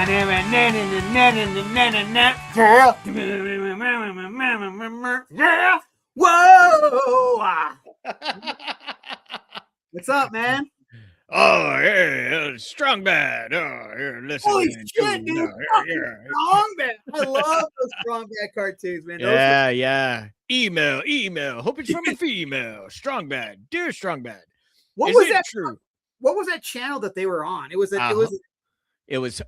Yeah. Whoa. What's up, man? Oh, yeah, strong bad. Oh, you're listening. Holy shit, dude. Yeah. Strong Bad. I love those Strong Bad cartoons, man. Yeah. Email. Hope it's from a female. Strong bad. Dear strong bad. What Is was it that? true? What was that channel that they were on? It was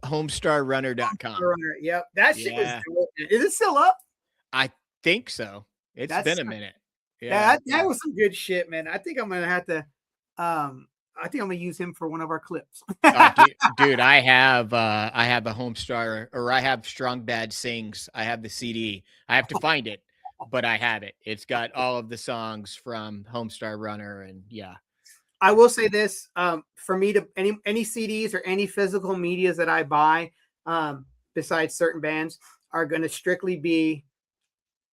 homestarrunner.com. Runner. Yep. That shit was dope. Is it still up? I think so. It's been a minute. Yeah, that was some good shit, man. I think I'm gonna have to I think I'm gonna use him for one of our clips. Dude, I have a Homestar, or I have Strong Bad Sings. I have the CD. I have to find it, but I have it. It's got all of the songs from Homestar Runner, and yeah. I will say this: for me, to any CDs or any physical medias that I buy, besides certain bands, are going to strictly be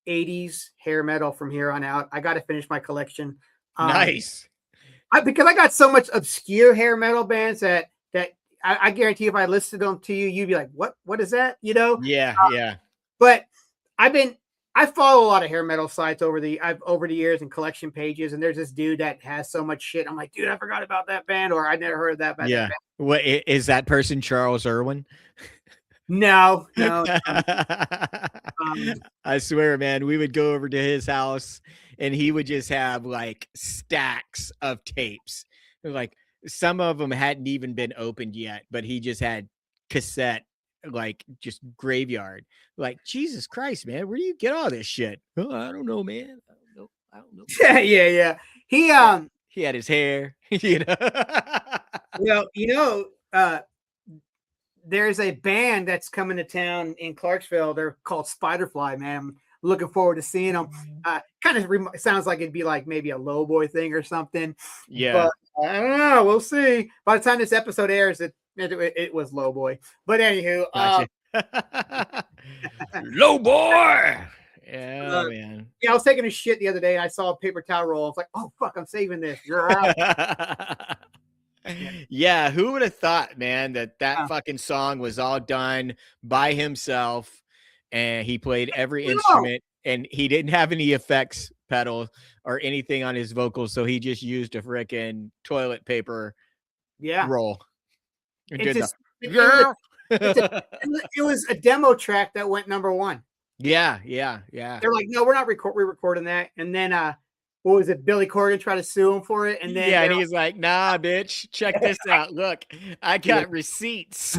80s hair metal from here on out. I got to finish my collection. Nice. Because I got so much obscure hair metal bands that I guarantee if I listed them to you, you'd be like, what is that? You know? Yeah. But I follow a lot of hair metal sites over the years and collection pages, and there's this dude that has so much shit. I'm like, dude, I forgot about that band, or I never heard of that band. Yeah. What is that person? Charles Irwin? No. I swear, man, we would go over to his house and he would just have like stacks of tapes. Like some of them hadn't even been opened yet, but he just had cassette, like just graveyard. Like, Jesus Christ, man, where do you get all this shit? Oh, I don't know, man. I don't know. Yeah. He had his hair, you know. There's a band that's coming to town in Clarksville. They're called Spiderfly, man. I'm looking forward to seeing them. Kind of sounds like it'd be like maybe a Lowboy thing or something. Yeah. But I don't know. We'll see. By the time this episode airs, it was Lowboy. But anywho, gotcha. Lowboy. Yeah, man. Yeah, I was taking a shit the other day and I saw a paper towel roll. I was like, oh, fuck, I'm saving this. You're out. Yeah, who would have thought, man, that fucking song was all done by himself, and he played every instrument, and he didn't have any effects pedal or anything on his vocals, so he just used a freaking toilet paper roll. It was a demo track that went number one. Yeah. They're like, no, we're not recording that, and then what was it? Billy Corgan tried to sue him for it, and then and he's like, "Nah, bitch, check this out. Look, I got receipts."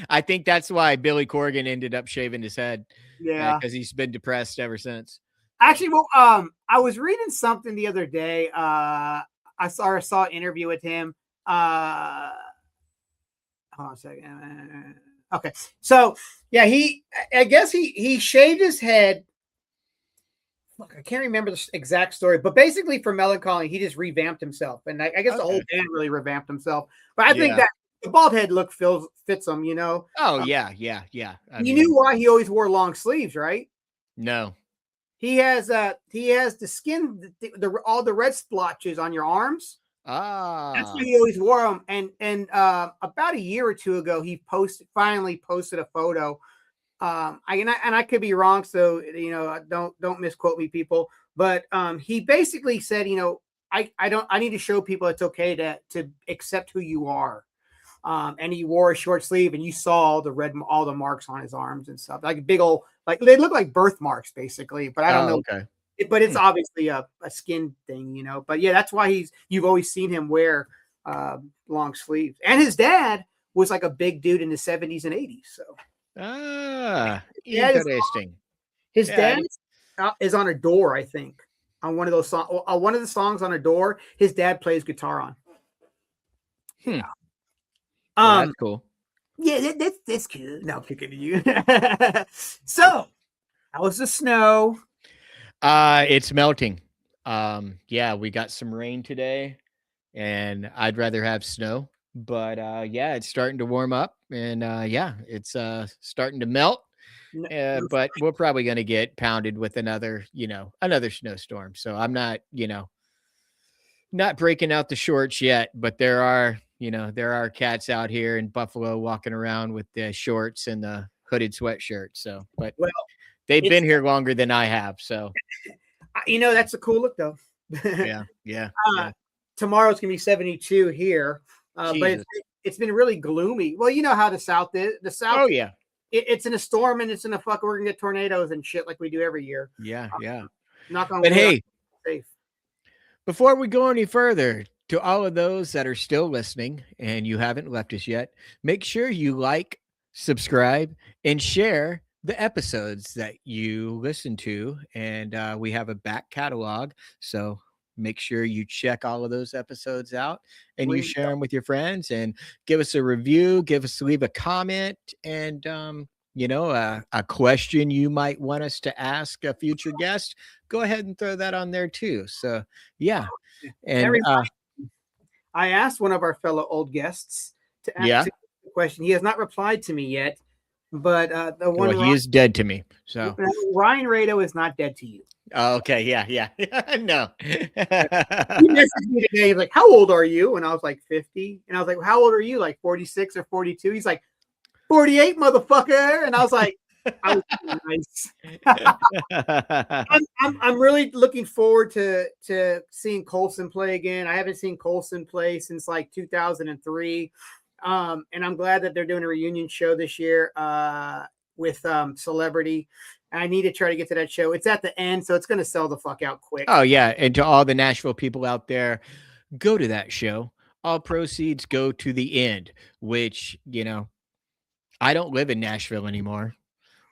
I think that's why Billy Corgan ended up shaving his head. Yeah, because he's been depressed ever since. Actually, well, I was reading something the other day. I saw an interview with him. Hold on a second. Okay, so yeah, I guess he shaved his head. Look, I can't remember the exact story, but basically for Melancholy, he just revamped himself, and I guess the whole band really revamped himself. But I think that the bald head look fits him, you know. Oh yeah. You knew why he always wore long sleeves, right? No. He has the skin, all the red splotches on your arms. That's why he always wore them. And about a year or two ago, he finally posted a photo. I could be wrong, so you know, don't misquote me, people. But he basically said, you know, I need to show people it's okay to accept who you are. And he wore a short sleeve, and you saw all the marks on his arms and stuff, like big old, like they look like birthmarks, basically. But I don't know. Okay. But it's obviously a skin thing, you know. But yeah, that's why you've always seen him wear long sleeves. And his dad was like a big dude in the 70s and 80s. So. Interesting. His dad is on a door, I think, on one of those songs. One of the songs on a door, his dad plays guitar on. Yeah. That's cool. Yeah, that's cool. No, I'm picking you. So, how was the snow? It's melting. Yeah, we got some rain today, and I'd rather have snow. But yeah, it's starting to warm up, and yeah, it's starting to melt. But we're probably going to get pounded with another snowstorm. So I'm not breaking out the shorts yet, but there are You know, there are cats out here in Buffalo walking around with the shorts and the hooded sweatshirt. So, but Well, they've been here longer than I have. So, that's a cool look though. yeah. Tomorrow's gonna be 72 here, but Jesus. it's been really gloomy. Well, you know how the South is. The South. Oh yeah. It's in a storm and it's in a we're gonna get tornadoes and shit like we do every year. Yeah. Knock on But wood, hey, safe. before we go any further, to all of those that are still listening and you haven't left us yet, make sure you like, subscribe, and share the episodes that you listen to. And we have a back catalog. So make sure you check all of those episodes out and you share them with your friends and give us a review, leave a comment, and a question you might want us to ask a future guest, go ahead and throw that on there too. So yeah. And I asked one of our fellow old guests to ask a question. He has not replied to me yet, but the one he is dead to me. So Ryan Rado is not dead to you. Oh, okay, yeah. No. He messaged me today. He's like, "How old are you?" And I was like, 50. And I was like, well, "How old are you? Like 46 or 42?" He's like, 48, motherfucker. And I was like, I was nice. I'm really looking forward to seeing Coulson play again. I haven't seen Coulson play since like 2003. And I'm glad that they're doing a reunion show this year with Celebrity. I need to try to get to that show. It's at the end, so it's going to sell the fuck out quick. Oh, yeah. And to all the Nashville people out there, go to that show. All proceeds go to the end, which, I don't live in Nashville anymore,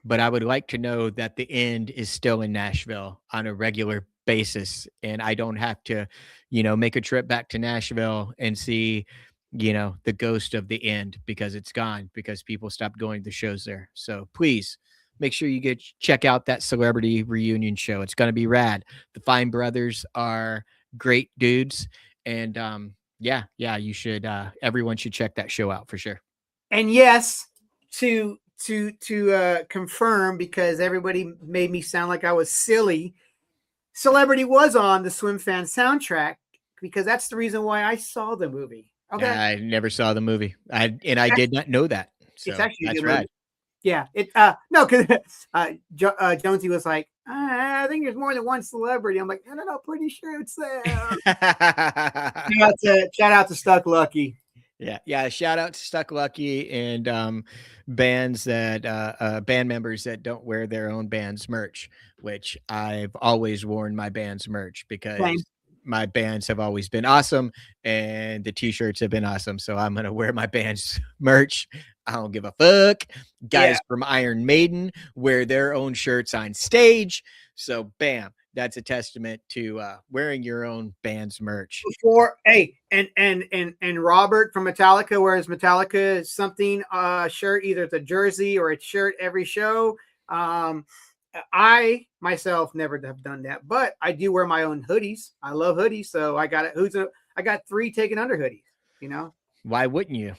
but I would like to know that the end is still in Nashville on a regular basis. And I don't have to, make a trip back to Nashville and see, the ghost of the end because it's gone because people stopped going to shows there. So please make sure you check out that Celebrity reunion show. It's going to be rad. The Fine Brothers are great dudes. And you should, everyone should check that show out for sure. And yes, to confirm, because everybody made me sound like I was silly, Celebrity was on the Swim Fan soundtrack because that's the reason why I saw the movie. Okay. I never saw the movie. I did not know that. So it's actually that's right. Yeah. No, because Jonesy was like, I think there's more than one celebrity. I'm like, no, pretty sure it's there. Shout out to Stuck Lucky. Yeah. Shout out to Stuck Lucky and bands that band members that don't wear their own band's merch, which I've always worn my band's merch because my bands have always been awesome and the t-shirts have been awesome. So I'm going to wear my band's merch. I don't give a fuck. Guys from Iron Maiden wear their own shirts on stage. So bam, that's a testament to wearing your own band's merch. And Robert from Metallica wears Metallica something shirt, either it's a jersey or a shirt every show. I myself never have done that, but I do wear my own hoodies. I love hoodies, so I got it. I got 3 taken under hoodies. Why wouldn't you?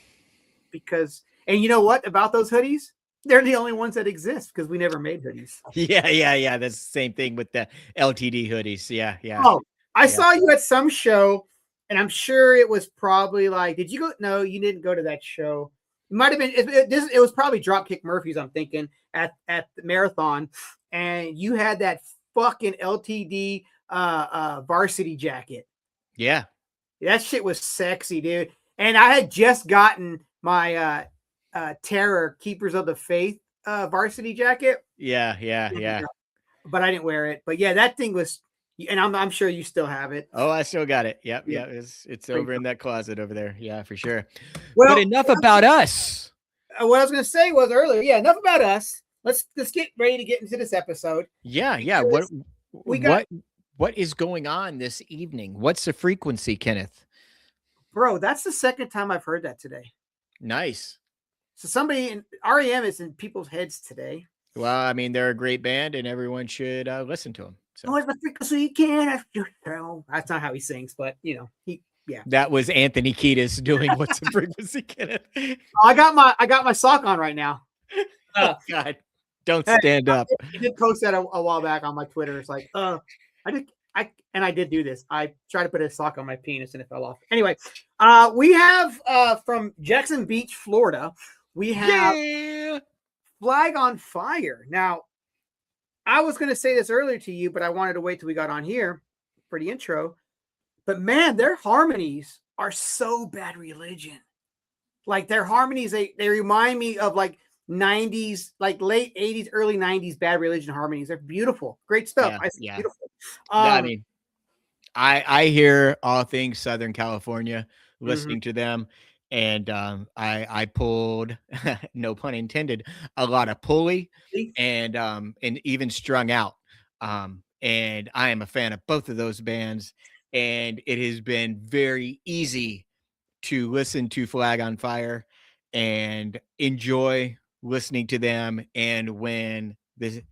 Because, and you know what about those hoodies? They're the only ones that exist because we never made hoodies. Yeah. That's the same thing with the LTD hoodies. Yeah. Oh, I saw you at some show, and I'm sure it was probably like, did you go? No, you didn't go to that show. It might have been. It was probably Dropkick Murphys. I'm thinking at the marathon, and you had that fucking LTD varsity jacket. Yeah, that shit was sexy, dude. And I had just gotten my Terror Keepers of the Faith varsity jacket. Yeah. But I didn't wear it. But yeah, that thing was, and I'm sure you still have it. Oh, I still got it. Yep. It's over in that closet over there. Yeah, for sure. Well, but enough about us. What I was going to say was earlier. Yeah, enough about us. Let's get ready to get into this episode. Yeah. What is going on this evening? What's the frequency, Kenneth? Bro, that's the second time I've heard that today. Nice. So somebody in REM is in people's heads today. Well, I mean, they're a great band, and everyone should listen to them. So. What's the frequency can? That's not how he sings, but That was Anthony Kiedis doing "What's the Frequency, Kenneth?" I got my sock on right now. Oh God, don't stand up. I did post that a while back on my Twitter. It's like, I did do this. I tried to put a sock on my penis and it fell off. Anyway, we have from Jackson Beach, Florida, we have Flag on Fire. Now, I was going to say this earlier to you, but I wanted to wait till we got on here for the intro. But man, their harmonies are so Bad Religion. Like their harmonies, they remind me of like 90s, like late 80s, early 90s Bad Religion harmonies. They're beautiful. Great stuff. Beautiful. I mean, I hear all things Southern California listening to them. And I pulled, no pun intended, a lot of pulley and even strung out. And I am a fan of both of those bands. And it has been very easy to listen to Flag on Fire and enjoy listening to them. And when the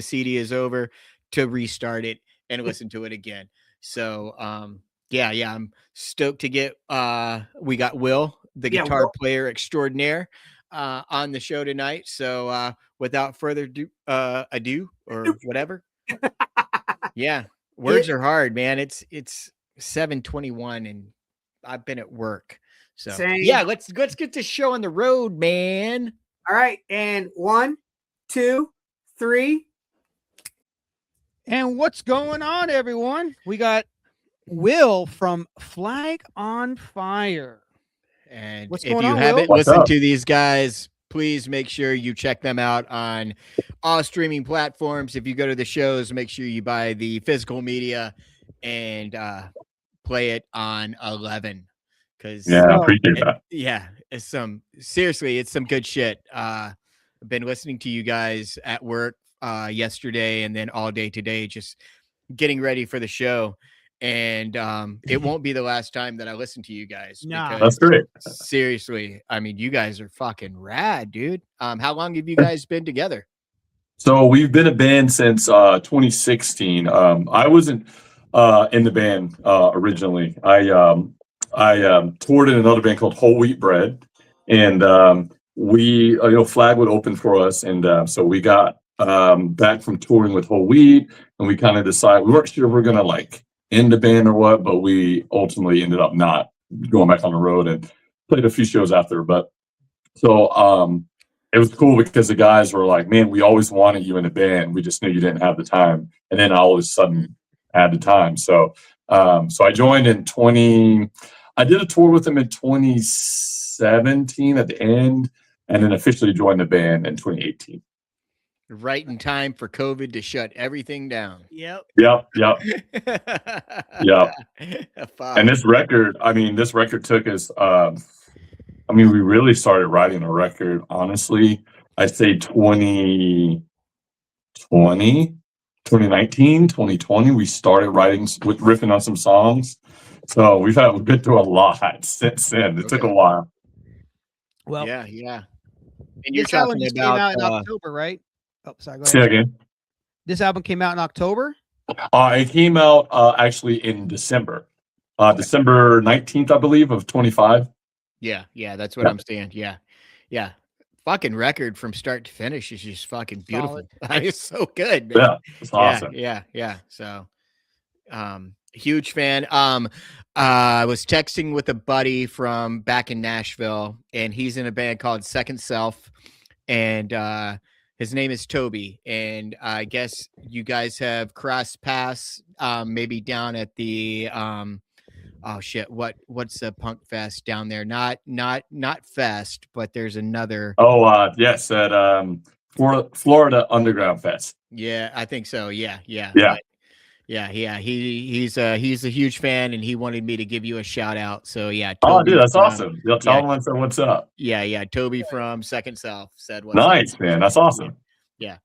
CD is over, to restart it and listen to it again. So yeah, I'm stoked to get we got Will, the guitar player extraordinaire, on the show tonight. So without further ado or whatever. Yeah. Words are hard, man. It's 7:21 and I've been at work. So yeah, let's get this show on the road, man. All right. And 1, 2, 3. And what's going on, everyone? We got Will from Flag on Fire. And if you haven't listened to these guys, please make sure you check them out on all streaming platforms. If you go to the shows, make sure you buy the physical media and play it on 11. Because I appreciate that. Yeah, it's some good shit. I've been listening to you guys at work yesterday and then all day today, just getting ready for the show. And it won't be the last time that I listen to you guys. No, that's great. Seriously, I mean, you guys are fucking rad, dude. How long have you guys been together? So we've been a band since 2016. I wasn't in the band originally. I toured in another band called Whole Wheat Bread, and we, Flag would open for us, and so we got back from touring with Whole Wheat, and we kind of decided we weren't sure if we were gonna like end the band or what, but we ultimately ended up not going back on the road and played a few shows after. But so it was cool because the guys were like, "Man, we always wanted you in the band. We just knew you didn't have the time." And then all of a sudden, had the time. So so I joined in I did a tour with them in 2017 at the end, and then officially joined the band in 2018. Right in time for COVID to shut everything down. Yep. And this record took us, we really started writing a record, honestly, I'd say 2019, 2020, we started riffing on some songs. So we've been through a lot since then. It took a while. Well, yeah. And you're talking about came out in October, right? Oh, sorry. Go ahead. Say again. This album came out in October? It came out actually in December. December 19th, I believe, of 25. Yeah, that's what I'm saying. Yeah. Fucking record from start to finish is just fucking beautiful. It's so good, man. Yeah, it's awesome. Yeah. So huge fan. I was texting with a buddy from back in Nashville, and he's in a band called Second Self, and his name is Toby, and I guess you guys have crossed paths, maybe down at the what's the punk fest down there? Not Fest, but there's another. Yes, at Florida Underground Fest. Yeah, I think so. Yeah. Yeah. He's a huge fan, and he wanted me to give you a shout out. So yeah. Toby, dude, that's awesome. You'll tell him I said what's up. Yeah. Toby from Second Self said what's nice, up. Man. That's awesome. Yeah.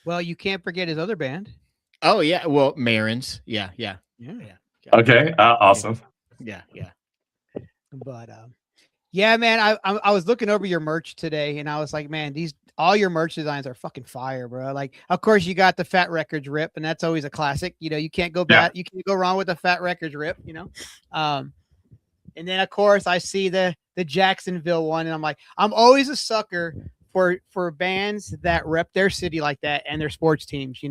Well, you can't forget his other band. Oh yeah. Well, Marin's. Yeah. Okay. Awesome. Yeah. But yeah, man, I was looking over your merch today, and I was like, man, all your merch designs are fucking fire, bro. Like, of course, you got the Fat Records rip, and that's always a classic. You can't go bad. You can't go wrong with the Fat Records rip. And then of course I see the Jacksonville one, and I'm like, I'm always a sucker for bands that rep their city like that and their sports teams, to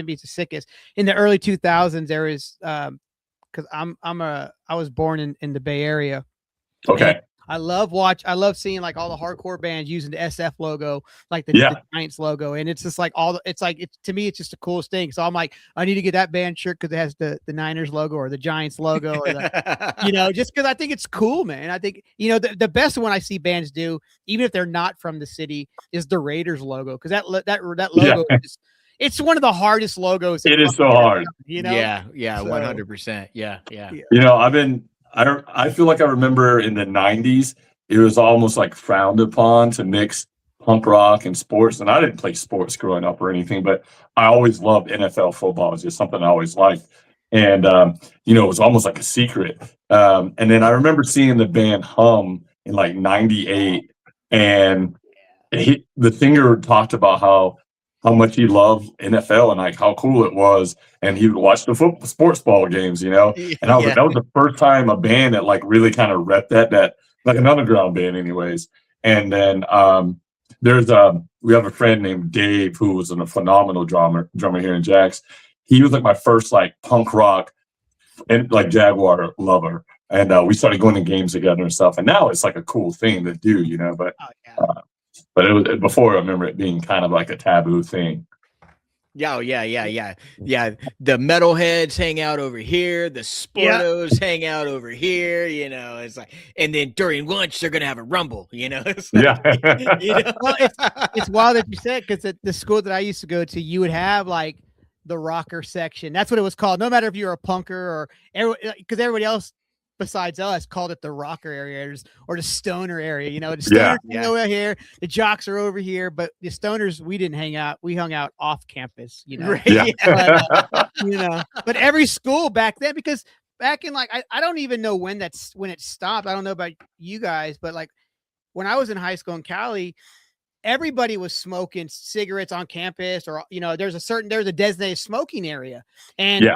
me, it's the sickest. In the early 2000s, there was because I was born in the Bay Area. Okay. I love seeing like all the hardcore bands using the SF logo, like the Giants logo. And it's just like to me, it's just the coolest thing. So I'm like, I need to get that band shirt because it has the Niners logo or the Giants logo, or just because I think it's cool, man. I think, the best one I see bands do, even if they're not from the city, is the Raiders logo. Cause that logo is, it's one of the hardest logos. It is so hard. Yeah. 100%. Yeah. I feel like I remember in the 90s, it was almost like frowned upon to mix punk rock and sports. And I didn't play sports growing up or anything, but I always loved NFL football. It's just something I always liked. And, it was almost like a secret. And then I remember seeing the band Hum in like 98. And the singer talked about how much he loved NFL and like how cool it was, and he would watch the sports ball games, and that was the first time a band that like really kind of repped that like an underground band, anyways. And then we have a friend named Dave who was a phenomenal drummer here in Jax. He was like my first like punk rock and like Jaguar lover, and we started going to games together and stuff. And now it's like a cool thing to do, but. But it was before. I remember it being kind of like a taboo thing. Yeah. The metalheads hang out over here. The sportos hang out over here. It's like, and then during lunch they're gonna have a rumble. It's like, Well, it's wild that you said, because at the school that I used to go to, you would have like the rocker section. That's what it was called. No matter if you're a punker or because everybody else besides us called it the rocker area or the stoner area. The stoners over here, the jocks are over here, but the stoners, we didn't hang out. We hung out off campus, But every school back then, because back in like, I don't even know when it stopped. I don't know about you guys, but like when I was in high school in Cali, everybody was smoking cigarettes on campus, or, there's a designated smoking area. And,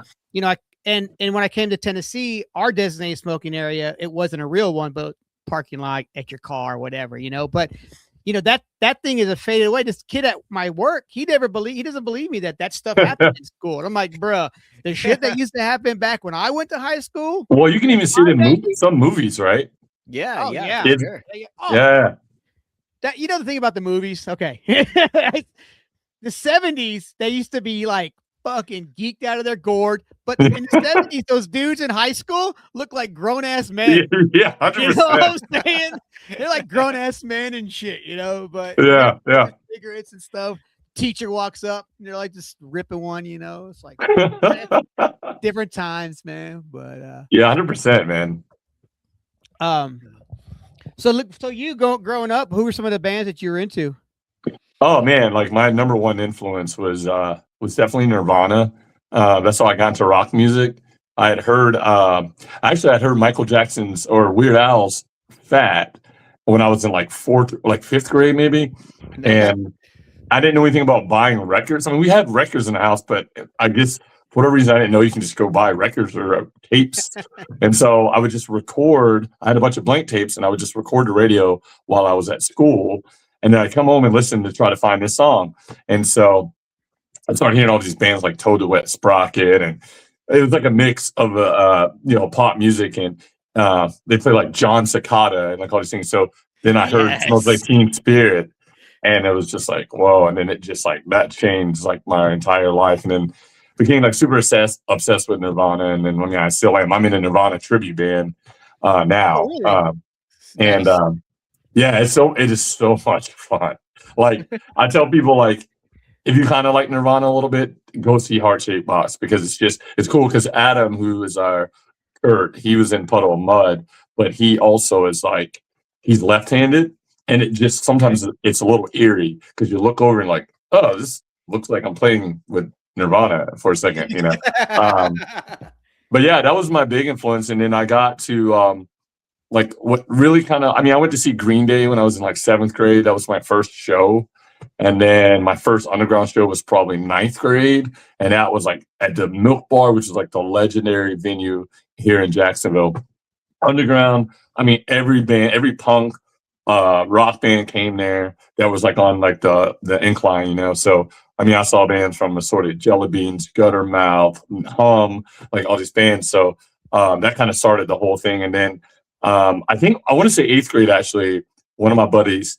And when I came to Tennessee, our designated smoking area, it wasn't a real one, but parking lot at your car or whatever, But that thing is a faded away. This kid at my work, he doesn't believe me that stuff happened in school. And I'm like, bro, the shit that used to happen back when I went to high school. Well, you can even see it in some movies, right? Yeah. Sure. Yeah. That the thing about the movies, okay. The 70s, they used to be like fucking geeked out of their gourd, but in the 70s, those dudes in high school look like grown-ass men. Yeah, 100%. You know what I'm saying? They're like grown-ass men and shit, but cigarettes and stuff. Teacher walks up and they're like just ripping one, It's like different times, man. But 100%, man. So you growing up, who were some of the bands that you were into? Oh man, like my number one influence was definitely Nirvana. That's how I got into rock music. I had heard Michael Jackson's or Weird Al's Fat when I was in like fifth grade maybe, and I didn't know anything about buying records. I mean, we had records in the house, but I guess for whatever reason I didn't know you can just go buy records or tapes. And so I would just record. I had a bunch of blank tapes, and I would just record the radio while I was at school. And then I'd come home and listen to try to find this song. And so I started hearing all these bands like Toad the Wet Sprocket, and it was like a mix of pop music, and they play like John Cicada and like all these things. So then I heard Smells Like Teen Spirit, and it was just like, whoa. And then it just like that changed like my entire life, and then became like super obsessed with Nirvana. And then I still am. I'm in a Nirvana tribute band now. Oh, really? It is so much fun. Like I tell people, like, if you kind of like Nirvana a little bit, go see Heart Shaped Box, because it's cool. Because Adam, who is our Kurt, he was in Puddle of Mud, but he also is like, he's left-handed, and it just sometimes it's a little eerie because you look over and like, oh, this looks like I'm playing with Nirvana for a second, But yeah, that was my big influence. And then I got to what really kind of, I went to see Green Day when I was in like 7th grade. That was my first show. And then my first underground show was probably 9th grade. And that was like at the Milk Bar, which is like the legendary venue here in Jacksonville. Underground, every band, every punk, rock band came there that was like on like the incline, you know. So I mean, I saw bands from Assorted Jelly Beans, Guttermouth, Hum, like all these bands. So that kind of started the whole thing. And then I think I want to say 8th grade actually, one of my buddies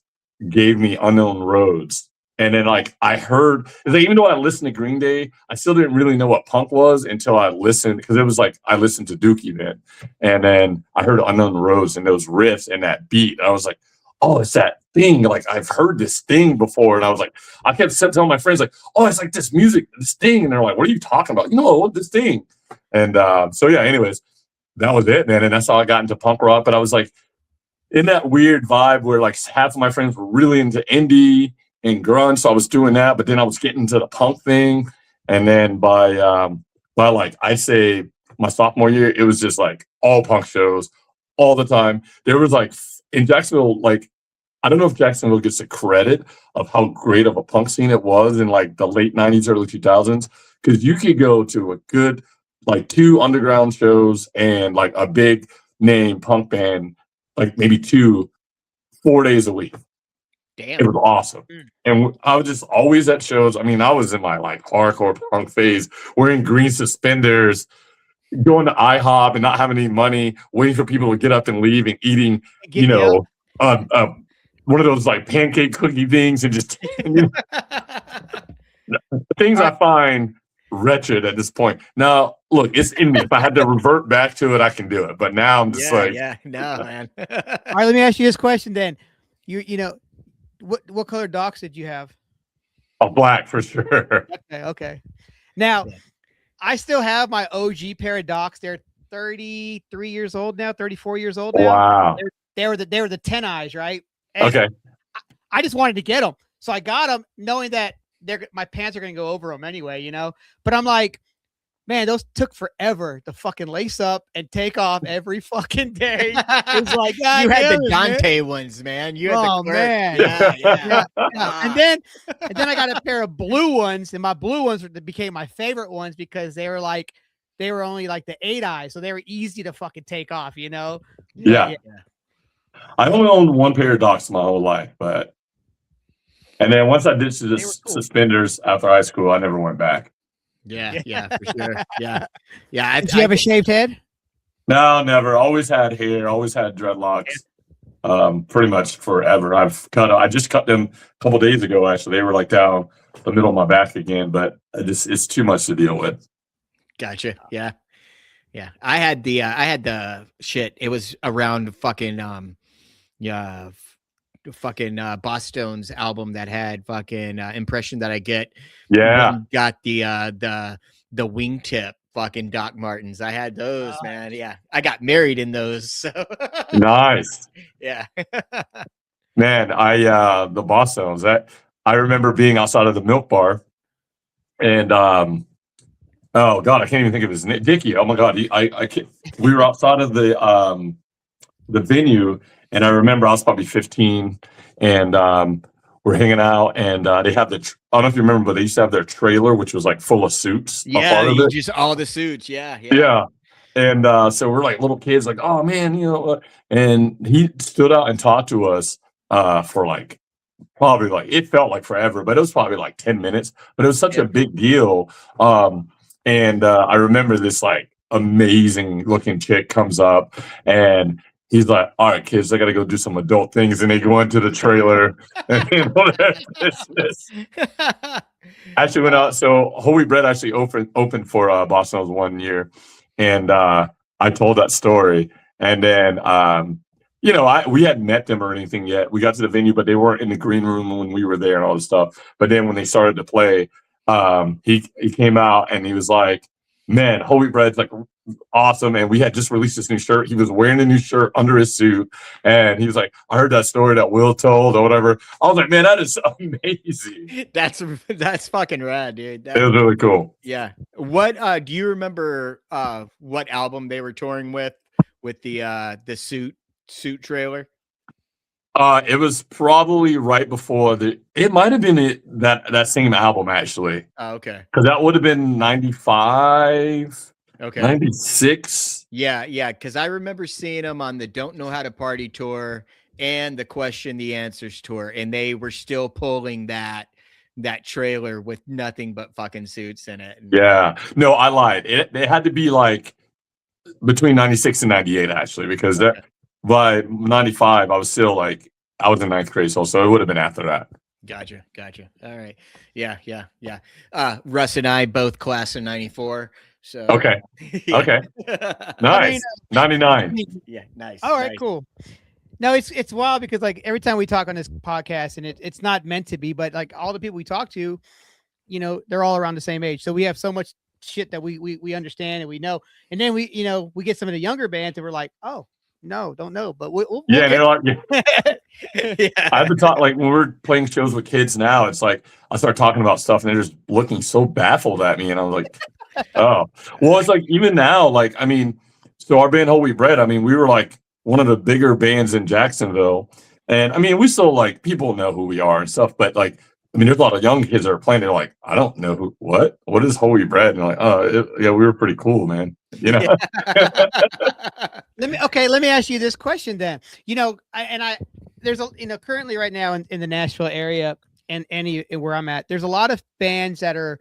gave me Unknown Roads. And then like I heard, like, even though I listened to Green Day, I still didn't really know what punk was until I listened, because it was like I listened to Dookie then. And then I heard Unknown Roads and those riffs and that beat. I was like, oh, it's that thing. Like I've heard this thing before. And I was like, I kept telling my friends like, oh, it's like this music, this thing. And they're like, what are you talking about? You know, this thing. And so yeah, anyways, that was it, man. And that's how I got into punk rock. But I was like in that weird vibe where like half of my friends were really into indie and grunge. So I was doing that, but then I was getting into the punk thing. And then by like I say my sophomore year, it was just like all punk shows all the time. There was like in Jacksonville, like I don't know if Jacksonville gets the credit of how great of a punk scene it was in like the late 90s, early 2000s, because you could go to a good like 2 underground shows and like a big name punk band, like maybe 4 days a week. Damn. It was awesome. And I was just always at shows. I mean, I was in my like hardcore punk phase, wearing green suspenders, going to IHOP and not having any money, waiting for people to get up and leave and eating, you know, one of those like pancake cookie things and just things I find wretched at this point. Now, look, it's in me. If I had to revert back to it, I can do it. But now I'm just no, man. All right, let me ask you this question then. You know, what color docks did you have? Oh, black for sure. Okay. Now, I still have my OG pair of docks. They're 33 years old now, 34 years old now. Wow. They were the 10 eyes, right? And okay. I just wanted to get them. So I got them knowing that my pants are going to go over them anyway, you know? But I'm like, man, those took forever to fucking lace up and take off every fucking day. It's like, God, you had the Dante ones, man. You had the man. Yeah. And then I got a pair of blue ones, and my blue ones became my favorite ones because they were only like the 8 eyes, so they were easy to fucking take off, you know? Yeah. I only owned one pair of docks my whole life, and then once I ditched the suspenders after high school, I never went back. Yeah, for sure. Yeah. Did you have a shaved head? No, never. Always had hair. Always had dreadlocks. Pretty much forever. I just cut them a couple days ago. Actually, they were like down the middle of my back again, but it's too much to deal with. Gotcha. Yeah. I had the shit. It was around fucking Boss Stone's album that had fucking Impression That I Get. Yeah. Got the wingtip fucking Doc Martens. I had those, man. Yeah. I got married in those. So. Nice. Yeah. Man, the Boss Stones, I remember being outside of the Milk Bar and oh God, I can't even think of his name. Dickie. Oh my God. I can't, we were outside of the venue, and I remember I was probably 15, and we're hanging out, and they have I don't know if you remember, but they used to have their trailer, which was like full of suits. Yeah, just all the suits. Yeah. And so we're like little kids, like, oh man, you know, and he stood out and talked to us for like probably like, it felt like forever, but it was probably like 10 minutes, but it was such a big deal. And I remember this like amazing looking chick comes up, and he's like, all right, kids, I got to go do some adult things. And they go into the trailer and this. Actually went out. So Holy Bread actually opened for Boss Stones 1 year. And I told that story. And then, you know, we hadn't met them or anything yet. We got to the venue, but they weren't in the green room when we were there and all this stuff. But then when they started to play, he came out and he was like, man, Holy Bread's like awesome. And we had just released this new shirt. He was wearing a new shirt under his suit. And he was like, I heard that story that Will told or whatever. I was like, man, that is amazing. That's fucking rad, dude. It was really cool. Yeah. What do you remember what album they were touring with the suit trailer? It was probably right before it might have been that same album actually. Oh, okay. Because that would have been 95. Okay. 96. Yeah. Because I remember seeing them on the Don't Know How to Party tour, and the Question the Answers tour, and they were still pulling that trailer with nothing but fucking suits in it. Yeah. No, I lied. It had to be like between 96 and 98, actually, because by 95, I was still like, I was in ninth grade, so it would have been after that. Gotcha. All right. Yeah. Russ and I both class of 94. So okay. Yeah. Okay. Nice. 99. Yeah, nice. All right, nice. cool. No, it's wild because like every time we talk on this podcast, and it's not meant to be, but like all the people we talk to, you know, they're all around the same age. So we have so much shit that we understand and we know. And then we get some of the younger bands and we're like, oh no, don't know. But we'll yeah, they're like, Yeah. I've been talking like when we're playing shows with kids now, it's like I start talking about stuff and they're just looking so baffled at me, and I'm like, oh, well, it's like even now, like I mean, so our band Whole Wheat Bread, I mean, we were like one of the bigger bands in Jacksonville, and I mean, we still like people know who we are and stuff, but like I mean, there's a lot of young kids that are playing. They're like, I don't know what is Whole Wheat Bread, and they're like, oh, yeah, we were pretty cool, man. You know. Let me ask you this question then. You know, there's a currently right now in the Nashville area and where I'm at, there's a lot of bands that are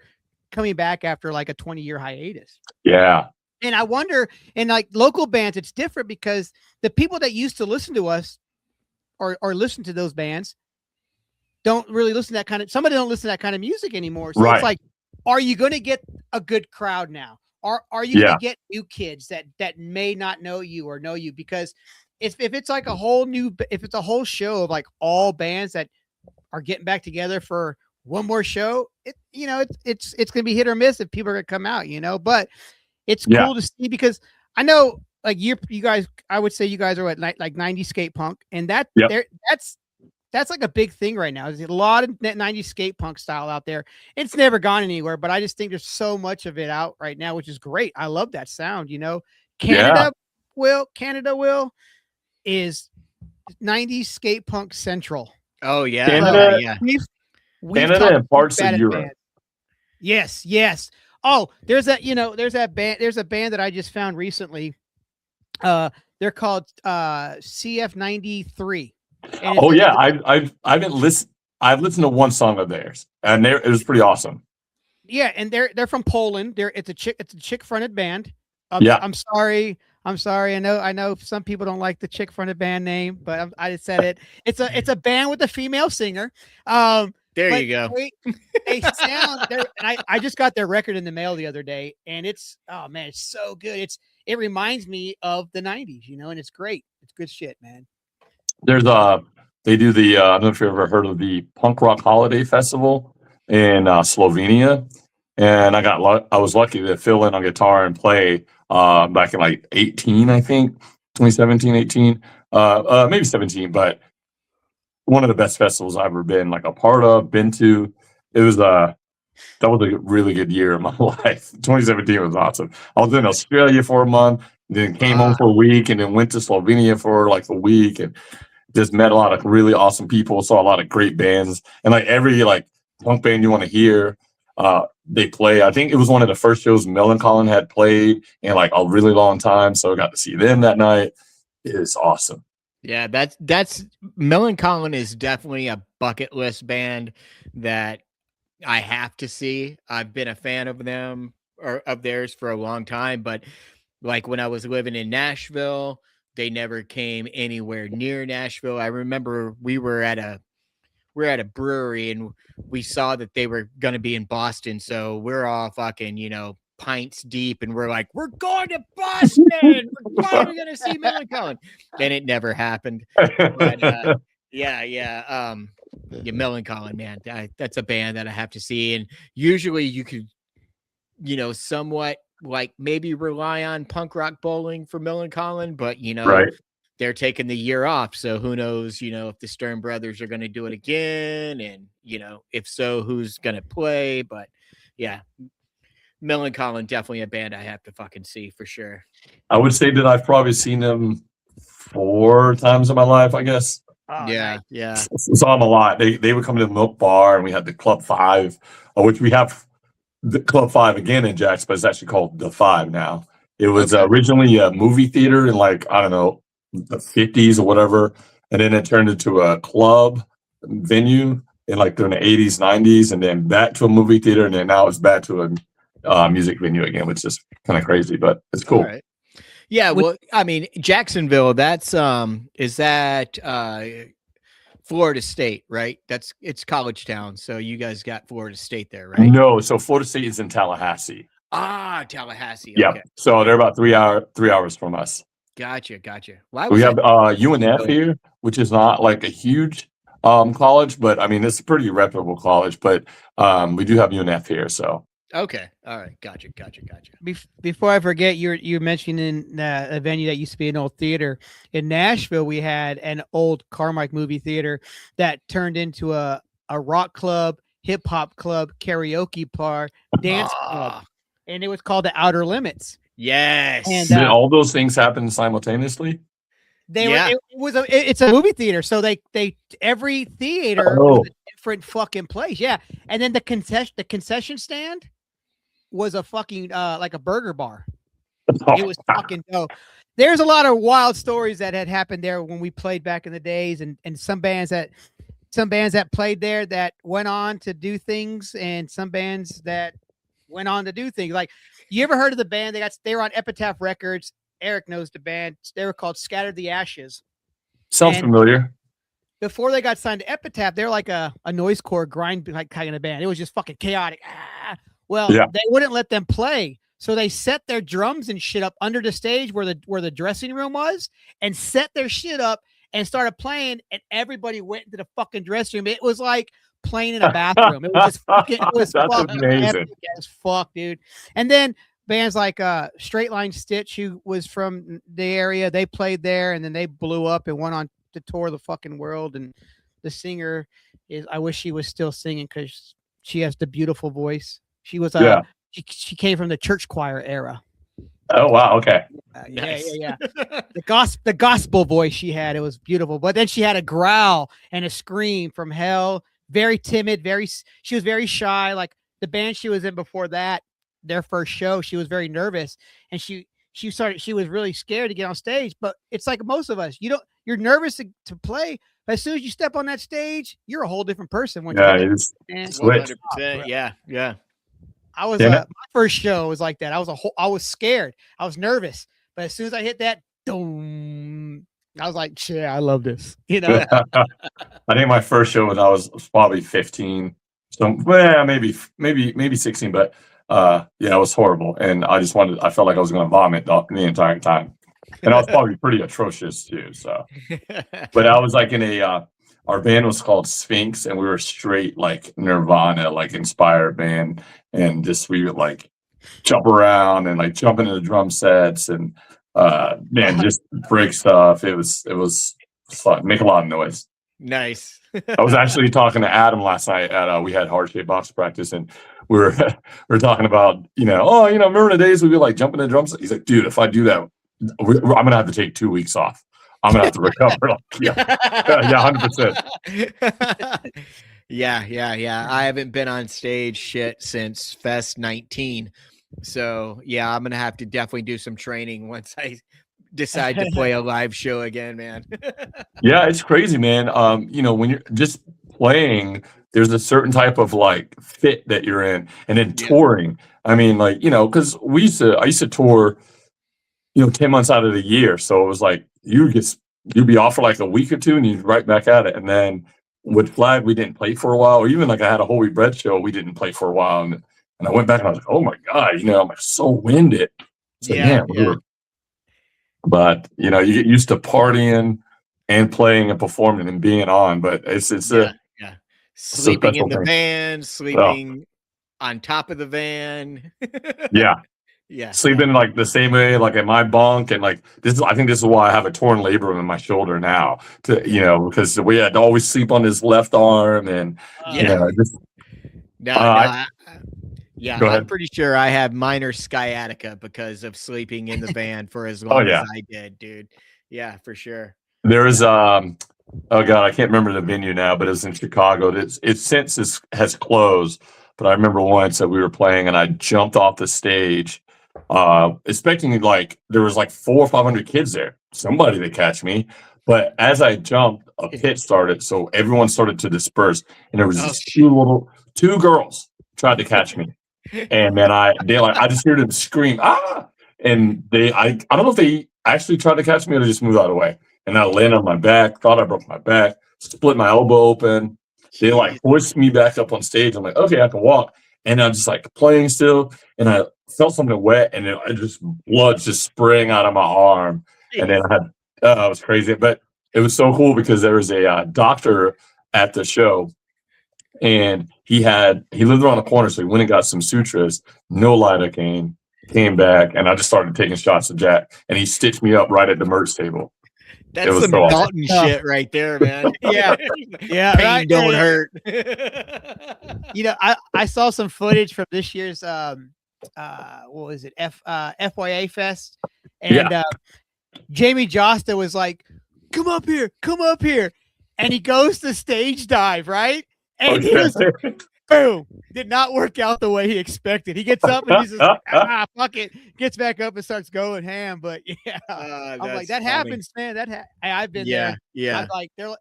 coming back after like a 20-year hiatus. Yeah. And I wonder, in like local bands, it's different because the people that used to listen to us or listen to those bands don't really listen to that kind of, somebody don't listen to that kind of music anymore. So right. It's like, are you going to get a good crowd now? Are you going to get new kids that may not know you or know you? Because if it's like if it's a whole show of like all bands that are getting back together for one more show, it's going to be hit or miss if people are going to come out, but it's cool to see because I know like you guys, I would say you guys are at like 90s skate punk, and that's like a big thing right now. There's a lot of 90s skate punk style out there. It's never gone anywhere, but I just think there's so much of it out right now, which is great. I love that sound, Canada is 90s skate punk central. Oh yeah. Canada, yeah. We've Canada and parts of Europe. Yes. Oh, there's a band that I just found recently. They're called CF93. Oh yeah, I've listened to one song of theirs, and it was pretty awesome. Yeah, and they're from Poland. It's a chick fronted band. Yeah. I'm sorry. I know some people don't like the chick fronted band name, but I just said it. It's a band with a female singer. There you go. They sound. I just got their record in the mail the other day, and it's so good. It reminds me of the 90s, and it's great. It's good shit, man. There's they do the I don't know if you've ever heard of the Punk Rock Holiday Festival in Slovenia, and I was lucky to fill in on guitar and play back in like 18, I think 2017, 18, maybe 17, but one of the best festivals I've ever been like a part of, been to. It was that was a really good year of my life. 2017 was awesome. I was in Australia for a month, then came home for a week, and then went to Slovenia for like a week, and just met a lot of really awesome people, saw a lot of great bands, and like every like punk band you want to hear, they play. I think it was one of the first shows Millencolin had played in like a really long time, so I got to see them that night. It is awesome. Yeah, that's Millencolin is definitely a bucket list band that I have to see. I've been a fan of them or of theirs for a long time, but like when I was living in Nashville, they never came anywhere near Nashville. I remember we were at a brewery and we saw that they were going to be in Boston. So we're all fucking, pints deep, and we're like, we're going to Boston. We're finally going to see Millencolin. And it never happened. But Millencolin, man, that's a band that I have to see. And usually you could, somewhat like maybe rely on Punk Rock Bowling for Millencolin, but right. They're taking the year off, so who knows if the Stern brothers are going to do it again, and if so, who's going to play. But yeah, Millencolin, definitely a band I have to fucking see for sure. I would say that I've probably seen them 4 times in my life, I guess. Oh, yeah. Saw them a lot. They would come to the Milk Bar, and we had the Club 5, which we have the Club 5 again in Jax, but it's actually called the 5 now. It was originally a movie theater in like, I don't know, the 50s or whatever. and then it turned into a club venue in like during the 80s, 90s, and then back to a movie theater, and then now it's back to a music venue again, which is kind of crazy, but it's cool. Right. Yeah, well, I mean, Jacksonville, that's is that Florida State, right? It's college town, so you guys got Florida State there, right? No, so Florida State is in Tallahassee. Tallahassee. Yeah, Okay. so they're about 3 hours from us. Gotcha. We have UNF here, which is not like a huge college, but I mean it's a pretty reputable college. But we do have UNF here, so. Okay. All right. Gotcha. Before I forget, you mentioned in a venue that used to be an old theater in Nashville. We had an old Carmike movie theater that turned into a rock club, hip hop club, karaoke bar, dance club, and it was called the Outer Limits. Yes. And did all those things happen simultaneously? It's a movie theater, so they every theater was a different fucking place. Yeah, and then the concession stand was a fucking like a burger bar. It was fucking dope. There's a lot of wild stories that had happened there when we played back in the days, and some bands that played there that went on to do things, and some bands that went on to do things. Like, you ever heard of the band? They were on Epitaph Records. Eric knows the band. They were called Scattered the Ashes. Sounds familiar. Before they got signed to Epitaph, they're like a noisecore grind like kind of band. It was just fucking chaotic. Well, they wouldn't let them play, so they set their drums and shit up under the stage where the dressing room was, and set their shit up and started playing. And everybody went into the fucking dressing room. It was like playing in a bathroom. It was just fucking. It was fucking epic as fuck, dude. And then bands like Straight Line Stitch, who was from the area, they played there, and then they blew up and went on to tour the fucking world. And the singer I wish she was still singing because she has the beautiful voice. She was she came from the church choir era. Oh wow, okay. Yeah. The gospel voice she had, it was beautiful. But then she had a growl and a scream from hell. Very timid, she was very shy. Like the band she was in before that, their first show, she was very nervous, and she was really scared to get on stage. But it's like most of us, you're nervous to play, but as soon as you step on that stage, you're a whole different person. When 100%. Yeah. I was my first show was like that. I was scared. I was nervous, but as soon as I hit that, boom, I was like, shit, I love this. I think my first show when I was probably 15, so maybe 16, but it was horrible, and I felt like I was going to vomit the entire time, and I was probably pretty atrocious too. So, but I was like in our band was called Sphinx, and we were straight like Nirvana, like inspired band, and just we would like jump around and like jump into the drum sets and just break stuff. It was fun, make a lot of noise. Nice. I was actually talking to Adam last night at we had hard shape box practice, and we were talking about remember the days we would like jump in the drums. He's like, dude, if I do that, I'm gonna have to take 2 weeks off. I'm gonna have to recover. Like, 100%. Yeah. I haven't been on stage shit since Fest 19. So yeah, I'm gonna have to definitely do some training once I decide to play a live show again, man. Yeah, it's crazy, man. When you're just playing, there's a certain type of like fit that you're in, and then touring. I mean, like, because I used to tour, 10 months out of the year. So it was like you'd be off for like a week or two, and you'd right back at it. And then with Flag, we didn't play for a while. Or even like I had a Holy Bread show, we didn't play for a while, and I went back and I was like, oh my god, I'm like so winded. So But you get used to partying and playing and performing and being on. But it's sleeping in the van, sleeping on top of the van. Sleeping like the same way, like in my bunk, and like I think this is why I have a torn labrum in my shoulder now. Because we had to always sleep on his left arm, and I'm pretty sure I have minor sciatica because of sleeping in the van for as long as I did, dude. Yeah, for sure. There's oh god, I can't remember the venue now, but it was in Chicago. It since has closed, but I remember once that we were playing and I jumped off the stage, expecting like there was like 400 or 500 kids there, somebody to catch me. But as I jumped, a pit started, so everyone started to disperse, and there was these two girls tried to catch me, and man, I just heard them scream ah, and I don't know if they actually tried to catch me or they just moved out of the way, and I landed on my back, thought I broke my back, split my elbow open. They like hoisted me back up on stage. I'm like, okay, I can walk, and I'm just like playing still, and I felt something wet, and then blood just spraying out of my arm, and then I had. It was crazy, but it was so cool because there was a doctor at the show, and he lived around the corner, so he went and got some sutras. No lidocaine, came back, and I just started taking shots of Jack, and he stitched me up right at the merch table. That's some so Dalton shit right there, man. Yeah, yeah. Pain don't hurt. You know, I saw some footage from this year's what was it FYA Fest, and Jamie Josta was like, come up here. And he goes to stage dive, right? And he was like, boom, did not work out the way he expected. He gets up and he's just fuck it. Gets back up and starts going ham. But yeah, I'm like, that happens, man. I've been there. Yeah. I'm like, and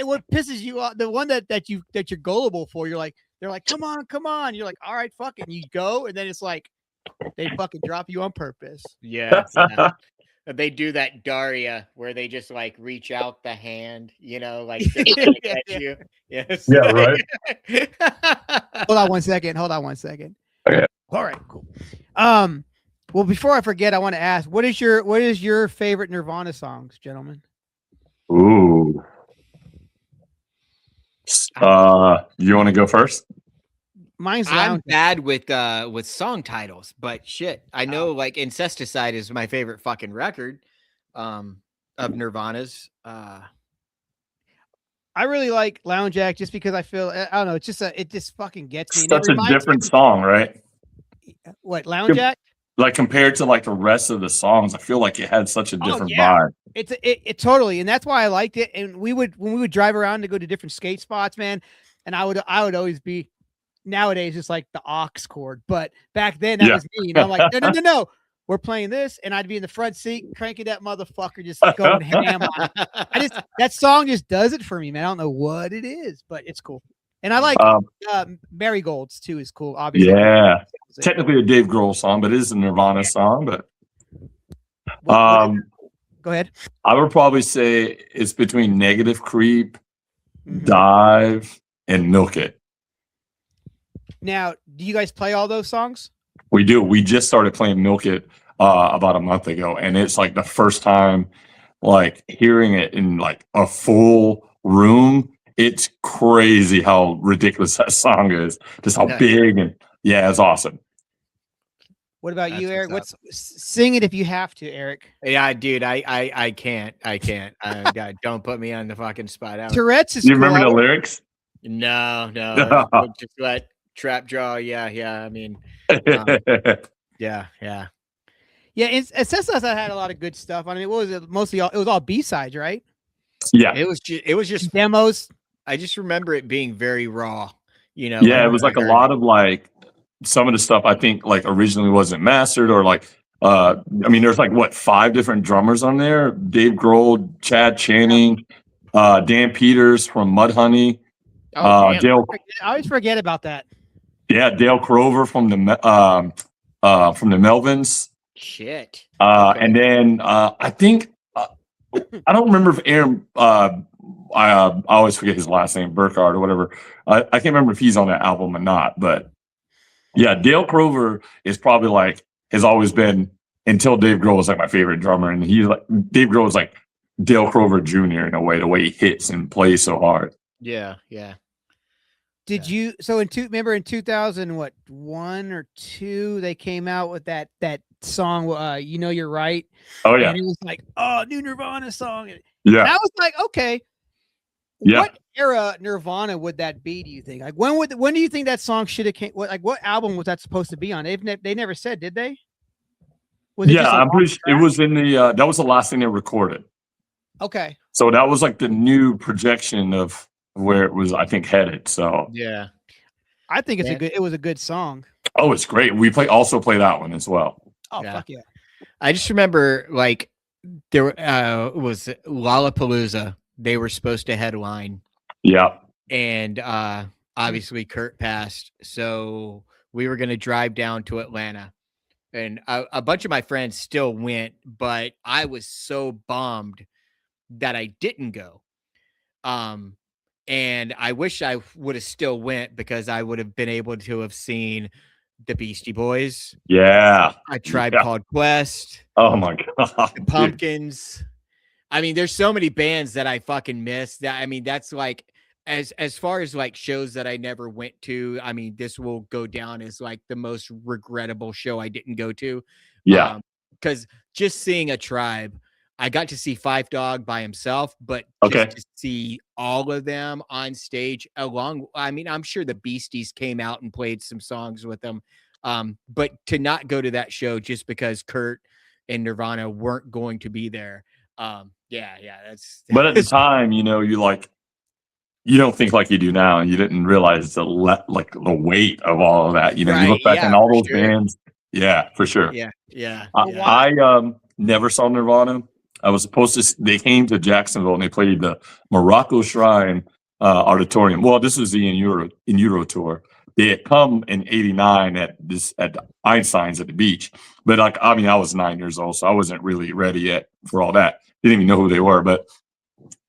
what pisses you off, the one that you're gullible for, they're like, come on. You're like, all right, fuck it. And you go, and then it's like, they fucking drop you on purpose. Yeah. They do that Daria where they just like reach out the hand, you know, like at you. Yes. Yeah, right. Hold on one second. Okay. All right, cool. Well, before I forget, I want to ask, what is your favorite Nirvana songs, gentlemen? Ooh. You want to go first? Mine's I'm bad with song titles, but shit, I know like Incesticide is my favorite fucking record of Nirvana's. I really like Lounge Jack just because I feel, I don't know, it just fucking gets me. Such a different song, right? What, Lounge Jack? Like compared to like the rest of the songs, I feel like it had such a different vibe. It totally, and that's why I liked it. And when we would drive around to go to different skate spots, man, and I would always be. Nowadays, it's like the aux chord, but back then that was me. And I'm like, no, we're playing this, and I'd be in the front seat cranking that motherfucker, just going ham on it. That song just does it for me, man. I don't know what it is, but it's cool. And I like Marigolds too. Is cool, obviously. Yeah, technically a Dave Grohl song, but it is a Nirvana song. But go ahead. I would probably say it's between Negative Creep, Dive, and Milk It. Now, do you guys play all those songs? We do. We just started playing Milk It about a month ago, and it's like the first time like hearing it in like a full room. It's crazy how ridiculous that song is. Just how big and it's awesome. What about you, Eric? Sing it if you have to, Eric. Yeah, dude, I can't. God, don't put me on the fucking spot. Tourette's is you remember the lyrics? No. Just let Trap Jaw. Yeah. I mean, yeah. It says I had a lot of good stuff. I mean, what was it? Mostly it was all B-sides, right? Yeah. It was just demos. I just remember it being very raw, you know. Yeah, it was like a lot of like some of the stuff I think like originally wasn't mastered or like I mean there's like 5 different drummers on there. Dave Grohl, Chad Channing, Dan Peters from Mudhoney, Dale. I always forget about that. Yeah, Dale Crover from the Melvins. Shit. Okay. And then I think I don't remember if Aaron. I always forget his last name, Burkhardt or whatever. I can't remember if he's on that album or not. But yeah, Dale Crover is probably like has always been until Dave Grohl was like my favorite drummer, and he's like Dave Grohl was like Dale Crover Jr. in a way, the way he hits and plays so hard. Yeah. Did you remember in 2001 or 2 they came out with that song You Know You're Right? Oh yeah. And it was like, new Nirvana song. Yeah. And I was like, okay. Yeah. What era Nirvana would that be, do you think? Like when do you think that song should have came what album was that supposed to be on? They never said, did they? I'm pretty sure it was in the that was the last thing they recorded. Okay. So that was like the new projection of where it was, I think, headed. So yeah, I think it was a good song. Oh, it's great. We also play that one as well. Oh, fuck yeah. I just remember like there was Lollapalooza. They were supposed to headline. Yeah. And obviously Kurt passed. So we were going to drive down to Atlanta. And a bunch of my friends still went, but I was so bummed that I didn't go. And I wish I would have still went because I would have been able to have seen the Beastie Boys. Yeah. A Tribe Called Quest. Oh my God. The Pumpkins. I mean, there's so many bands that I fucking miss. That I mean, that's like as far as like shows that I never went to. I mean, this will go down as like the most regrettable show I didn't go to. Yeah. Because just seeing a Tribe, I got to see Five Dog by himself, but Okay. just to see all of them on stage along. I mean, I'm sure the Beasties came out and played some songs with them. But to not go to that show just because Kurt and Nirvana weren't going to be there. That's But at the time, you know, you don't think like you do now. You didn't realize the weight of all of that. You know, you look back on all those bands. Yeah, for sure. Yeah. I never saw Nirvana. I was supposed to. They came to Jacksonville and they played the Morocco Shrine Auditorium. Well, this was the in Euro tour. They had come in '89 at Einstein's at the beach, but like I mean, I was 9 years old, so I wasn't really ready yet for all that. Didn't even know who they were, but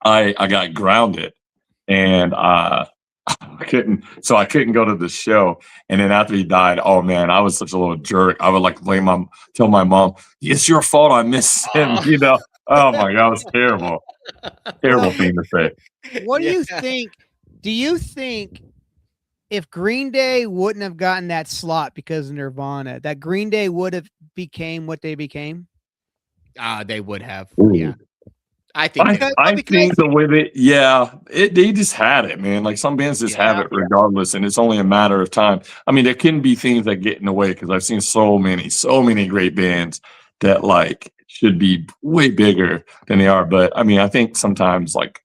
I got grounded, and I couldn't go to the show. And then after he died, oh man, I was such a little jerk. I would like tell my mom, it's your fault I missed him. You know, oh my God, it was terrible. Terrible thing to say. What do you think? Do you think if Green Day wouldn't have gotten that slot because of Nirvana, that Green Day would have became what they became? They would have. Ooh. Yeah. I think the way they just had it, man. Like some bands just have it regardless, and it's only a matter of time. I mean, there can be things that get in the way because I've seen so many great bands that like should be way bigger than they are. But I mean, I think sometimes like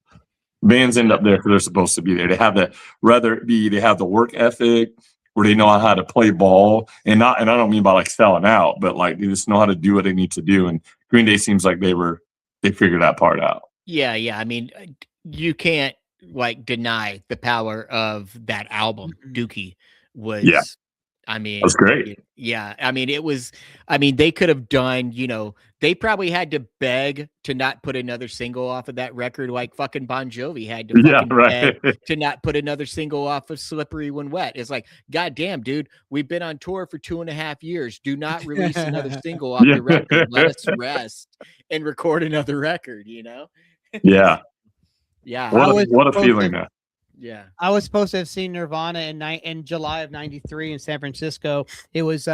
bands end up there because they're supposed to be there. They have that, they have the work ethic where they know how to play ball, and I don't mean by like selling out, but like they just know how to do what they need to do. And Green Day seems like they figured that part out. Yeah. I mean, you can't like deny the power of that album. Dookie was, I mean, that's great. Yeah. I mean, they could have done, you know, they probably had to beg to not put another single off of that record, like fucking Bon Jovi had to beg to not put another single off of Slippery When Wet. It's like, God damn, dude, we've been on tour for 2.5 years. Do not release another single off the record. Let us rest and record another record, you know? Yeah. Yeah. What a feeling, man. Yeah. I was supposed to have seen Nirvana in July of '93 in San Francisco. It was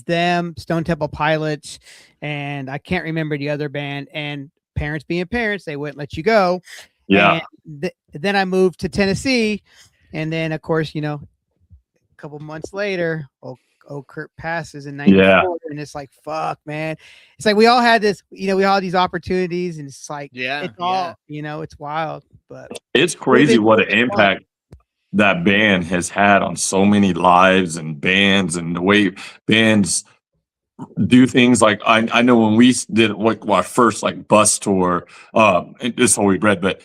them, Stone Temple Pilots, and I can't remember the other band. And parents being parents, they wouldn't let you go. Yeah. Then I moved to Tennessee, and then of course, you know, a couple months later, Kurt passes in '94, and it's like, fuck, man. It's like we all had this, you know, we all had these opportunities, and it's like, it's all, you know, it's wild, but it's crazy what an impact that band has had on so many lives and bands, and the way bands do things. Like I know when we did our first like bus tour, this whole we read, but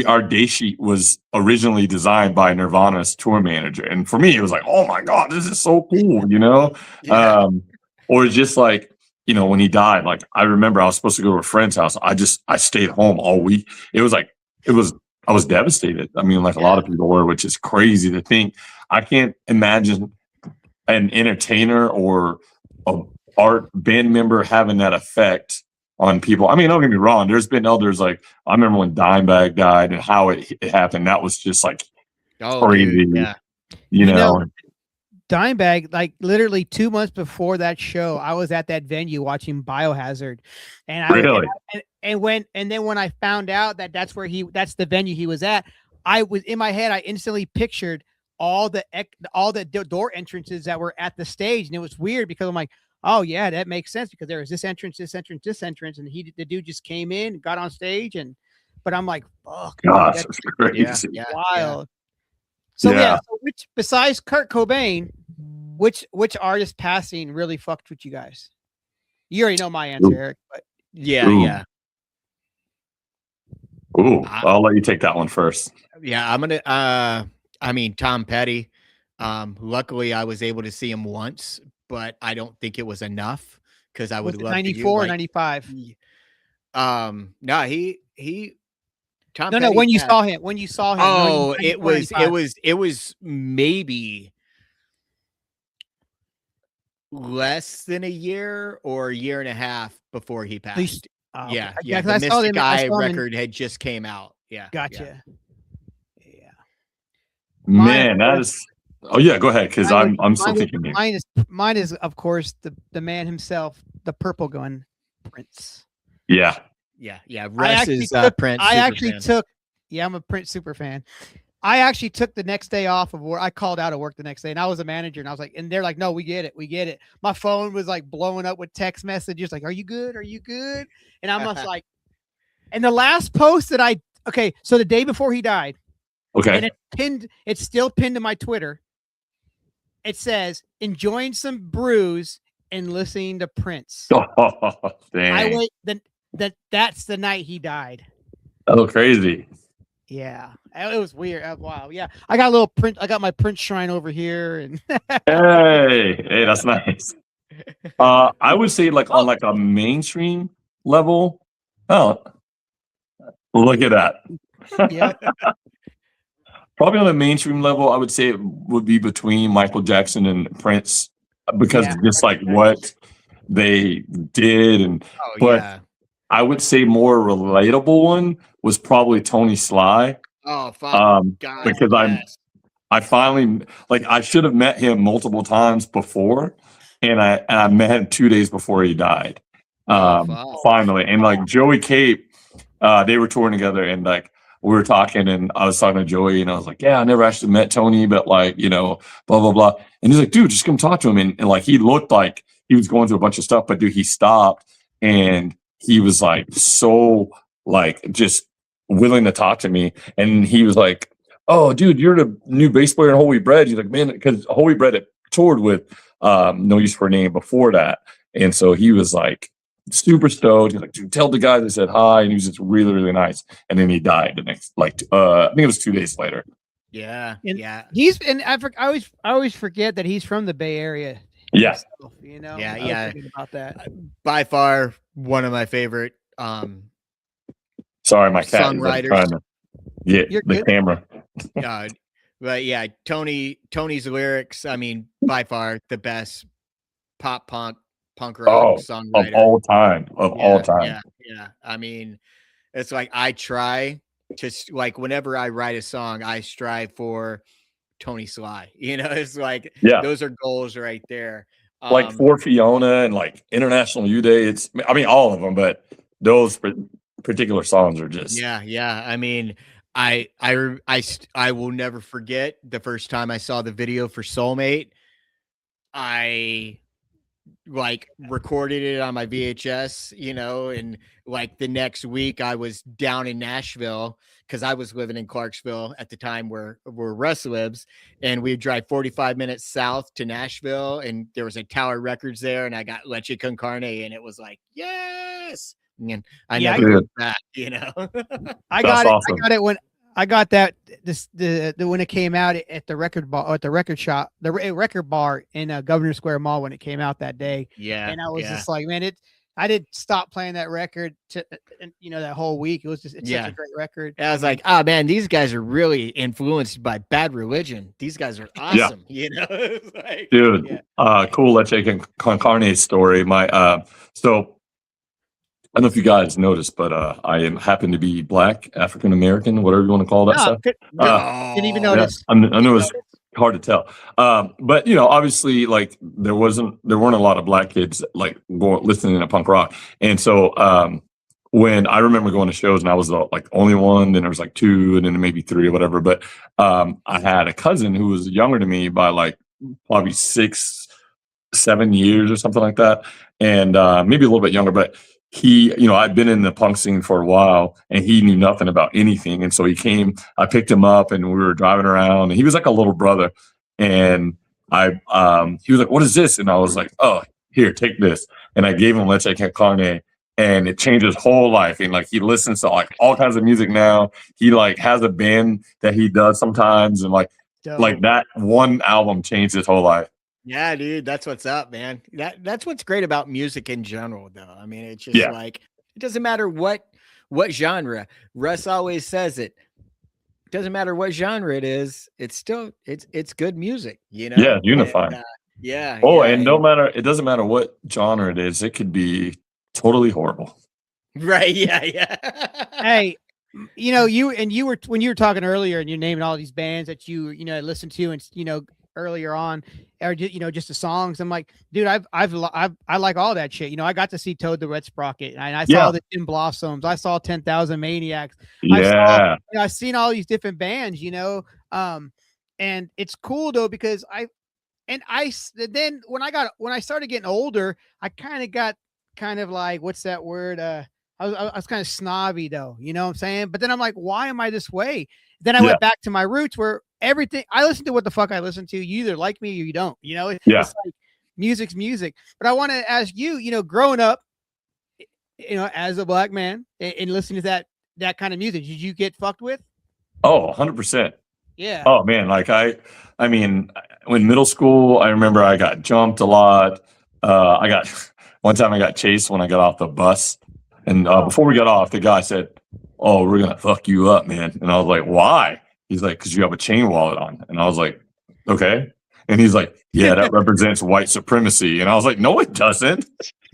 our day sheet was originally designed by Nirvana's tour manager, and for me it was like, oh my God, this is so cool, you know. Or just like, you know, when he died, like I remember I was supposed to go to a friend's house. I stayed home all week. I was devastated. I mean, like a lot of people were, which is crazy to think. I can't imagine an entertainer or a art band member having that effect on people. I mean, don't get me wrong. There's been others, like I remember when Dimebag died and how it happened. That was just like crazy. Dude, yeah. You know, Dimebag, like literally 2 months before that show, I was at that venue watching Biohazard, and then when I found out that that's the venue he was at, I was in my head, I instantly pictured all the door entrances that were at the stage, and it was weird because I'm like, oh yeah, that makes sense because there was this entrance, and the dude just came in, got on stage, but I'm like, fuck, gosh, that's crazy, wild. So so which besides Kurt Cobain, which artist passing really fucked with you guys? You already know my answer, Eric, but Yeah, Ooh. yeah. Ooh, I'll let you take that one first. Yeah, I'm gonna. I mean, Tom Petty. Luckily, I was able to see him once, but I don't think it was enough because I would Was it love 94 or like, 95? no, he. Tom No, Petty when you had- saw him, when you saw him. Oh, 94, it was 95. maybe less than a year or a year and a half before he passed. Oh, Yeah, okay. yeah. 'Cause The I saw Mystic him- I Eye saw him in- record had just came out. Yeah, Gotcha. Yeah. Man, that is. Oh yeah, go ahead, because I'm still thinking. Mine is of course the man himself, the purple gun, Prince. Yeah. Yeah. Russ is Prince. I super actually fan. took. Yeah, I'm a Prince super fan. I actually took the next day off of work. I called out of work the next day, and I was a manager, and I was like, and they're like, "No, we get it. My phone was like blowing up with text messages, like, "Are you good? Are you good?" And I'm just like, and the last post that so the day before he died, Okay. and it's still pinned to my Twitter. It says, "Enjoying some brews and listening to Prince." Oh, dang. That's the night he died. Oh, crazy. Yeah, it was weird. Wow. Yeah, I got a little print. I got my Prince shrine over here, and Hey, that's nice. I would say like on like a mainstream level. Oh, look at that. yeah, Probably on a mainstream level, I would say it would be between Michael Jackson and Prince because Yeah. just like what they did, and Oh but yeah. I would say more relatable one was probably Tony Sly. Oh fuck. God. Because yes. I finally like I should have met him multiple times before, and I met him 2 days before he died. Fuck. Finally, and like Joey Cape, they were touring together, and like we were talking, and I was talking to Joey, and I was like, "Yeah, I never actually met Tony, but like blah blah blah." And he's like, "Dude, just come talk to him." And like he looked like he was going through a bunch of stuff, but dude, he stopped, and he was like so like just willing to talk to me, and he was like, "Oh, dude, you're the new bass player in Whole Wheat Bread." He's like, "Man," because Whole Wheat Bread had toured with No Use for a Name before that, and so he was like super stoked. He's like, "Dude, tell the guy that said hi," and he was just really, really nice. And then he died the next, like, I think it was 2 days later. Yeah. And yeah. I always forget that he's from the Bay Area. Yeah. himself, Yeah, I always yeah. forget about that. By far one of my favorite Sorry, my cat is like songwriters. trying to get You're the good. camera. But yeah, Tony's lyrics, I mean, by far the best pop punk rock songwriter Of all time. All time. Yeah. I mean, it's like I try to like whenever I write a song, I strive for Tony Sly. It's like those are goals right there. Like for Fiona and like International U Day, I mean all of them, but those particular songs are just yeah. I mean, I will never forget the first time I saw the video for Soulmate. I like recorded it on my VHS, and like the next week I was down in Nashville because I was living in Clarksville at the time where Russ lives, and we'd drive 45 minutes south to Nashville, and there was a Tower Records there, and I got Leche Con Carne, and it was like, yes. And I never looked back, I got it. Awesome. I got it when I got that when it came out at the record bar, at the record shop, the record bar in Governor Square Mall when it came out that day. Yeah. And I was just like, man, I didn't stop playing that record that whole week. It was just such a great record. I was like, oh man, these guys are really influenced by Bad Religion. These guys are awesome. It's like, dude. Cool Leche Con Carne story. So I don't know if you guys noticed, but I happen to be Black, African American, whatever you want to call that stuff. Didn't even notice. I know it's hard to tell, but obviously, like there weren't a lot of Black kids like listening to punk rock, and so when I remember going to shows, and I was the like only one, then there was like two, and then maybe three or whatever. But I had a cousin who was younger than me by like probably 6-7 years or something like that, and maybe a little bit younger, but. He, I'd been in the punk scene for a while, and he knew nothing about anything. And so he came, I picked him up, and we were driving around, and he was like a little brother. And he was like, "What is this?" And I was like, "Oh, here, take this." And I gave him Leche Con Carne. and it changed his whole life. And like he listens to like all kinds of music now. He like has a band that he does sometimes, and like that one album changed his whole life. Yeah, dude, that's what's up, man. That's what's great about music in general, though. I mean, it's just like it doesn't matter what genre. Russ always says it. It doesn't matter what genre it is. It's still it's good music, you know. Yeah, unifying. And, yeah. Oh, and no matter, it doesn't matter what genre it is. It could be totally horrible. Right. Yeah. Hey, you know, you were when you were talking earlier, and you're naming all these bands that you listened to, and earlier on, or just the songs. I'm like, dude, I like all that shit. I got to see Toad the Red Sprocket, and I saw the Jim Blossoms. I saw 10,000 Maniacs. Yeah, I've seen all these different bands. And it's cool though because then when I started getting older, I got like, what's that word? I was kind of snobby though, you know what I'm saying? But then I'm like, why am I this way? Then I went back to my roots where everything I listen to what the fuck I listen to. You either like me or you don't, It's like music's music. But I want to ask you, growing up, as a black man and listening to that kind of music, did you get fucked with? Oh, 100%. Yeah. Oh man, like I mean, in middle school, I remember I got jumped a lot. One time I got chased when I got off the bus, and before we got off, the guy said, "Oh, we're gonna fuck you up, man." And I was like, "Why?" He's like, "Because you have a chain wallet on." And I was like, "Okay." And he's like, "Yeah, that represents white supremacy." And I was like, "No, it doesn't.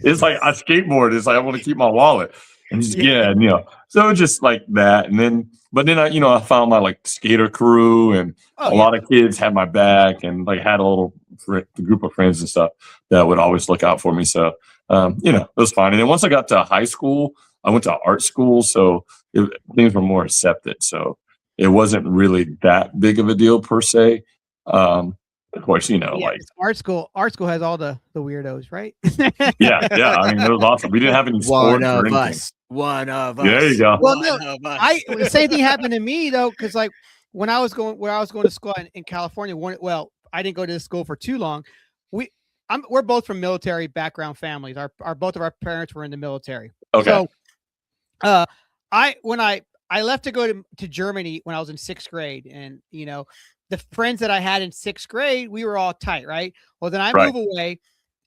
It's like I skateboard. It's like I want to keep my wallet." And he's so just like that. But then I found my like skater crew, and a lot of kids had my back, and like had a little group of friends and stuff that would always look out for me. So it was fine. And then once I got to high school, I went to art school, so things were more accepted. So it wasn't really that big of a deal per se. Of course, like art school has all the weirdos, right? yeah. I mean, it was awesome. We didn't have any sports or anything. One of us. There you go. Well, the same thing happened to me though, because like when I was going to school in California, I didn't go to this school for too long. We're both from military background families. Both of our parents were in the military. Okay. So, when I left to go to Germany when I was in 6th grade, and the friends that I had in 6th grade, we were all tight, right? Well, then I move away,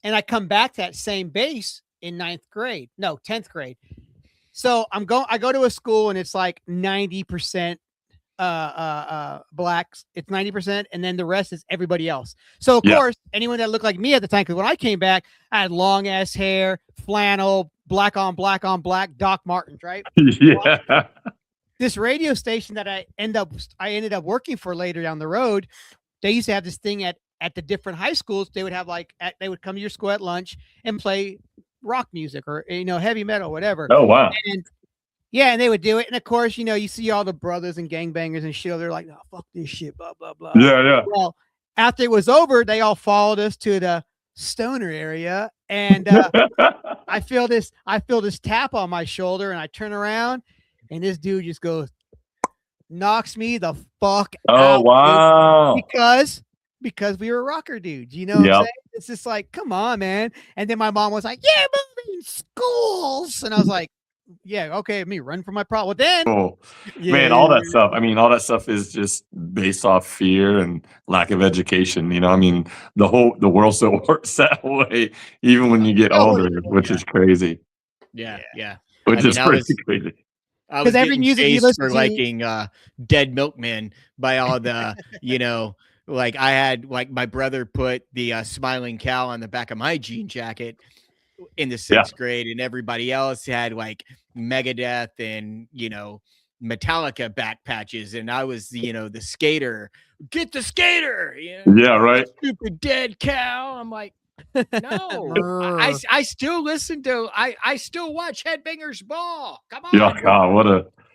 and I come back to that same base in 10th grade. So I go to a school, and it's like 90% blacks. It's 90%, and then the rest is everybody else. So of course, anyone that looked like me at the time, because when I came back, I had long ass hair, flannel, black on black, Doc Martens, right? Yeah. Well, this radio station that I ended up working for later down the road, they used to have this thing at the different high schools. They would have they would come to your school at lunch and play rock music or heavy metal, whatever. Oh wow. And they would do it. And of course, you see all the brothers and gangbangers and shit. They're like, "Oh, fuck this shit, blah blah blah." Yeah. Well, after it was over, they all followed us to the stoner area, and I feel this tap on my shoulder, and I turn around, and this dude just knocks me the fuck out. Oh wow. Because we were rocker dudes, what I'm saying? It's just like, come on, man. And then my mom was like, "Yeah, moving schools," and I was like, "Yeah, okay, me run from my problem." Well, then, man, all that stuff. I mean, all that stuff is just based off fear and lack of education. I mean, the world still works that way, even when you get older, which is crazy. Yeah. Which is pretty crazy. Because every music you listen for liking Dead Milkmen by all the, like I had like my brother put the Smiling Cow on the back of my jean jacket in the 6th grade, and everybody else had like Megadeth and Metallica back patches, and I was the skater. Get the skater. Yeah, right. Stupid dead cow. I'm like, no. I still listen to. I still watch Headbangers Ball. Come on. Yeah, God,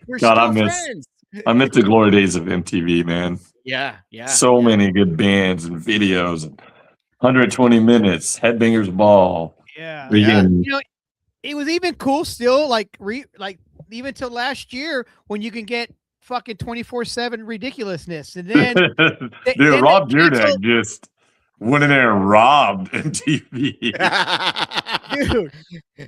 We're God, still friends. I miss the glory days of MTV, man. Yeah. So many good bands and videos, and 120 minutes, Headbangers Ball. Yeah. Yeah. It was even cool still, like even till last year when you can get fucking 24/7 ridiculousness, and then Rob Dyrdek just went in there and robbed MTV. Dude.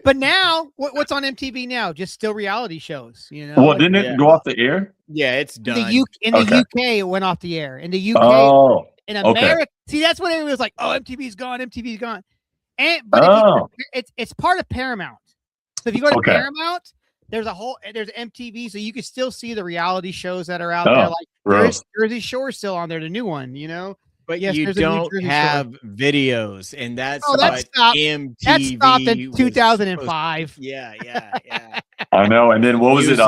But now, what's on MTV now? Just still reality shows, you know? Well, Like, didn't it go off the air? Yeah, it's done. in the UK, it went off the air. In the UK, Oh, in America, see, that's when everybody was like, "Oh, MTV's gone, MTV's gone." But it's part of Paramount. So if you go to Paramount, there's MTV, so you can still see the reality shows that are out there. Like Jersey Shore's still on there, the new one, you know. But yes, you don't have videos, and that's what MTV. That stopped in 2005. Yeah. I know. And then what was it?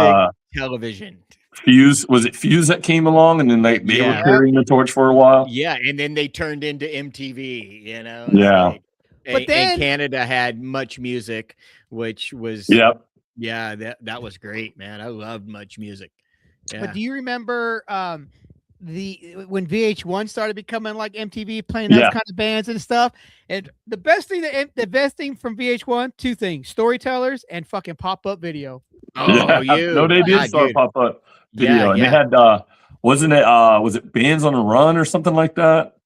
Television. Fuse, was it Fuse that came along, and then they were carrying the torch for a while? Yeah, and then they turned into MTV. You know. Yeah. But then and Canada had Much Music, which was that was great, man. I loved Much Music. Yeah. But do you remember when VH1 started becoming like MTV, playing those kind of bands and stuff? And the best thing from VH1, two things: storytellers and fucking pop-up video. Oh, no, they did start pop-up video, and they had wasn't it was it Bands on the Run or something like that?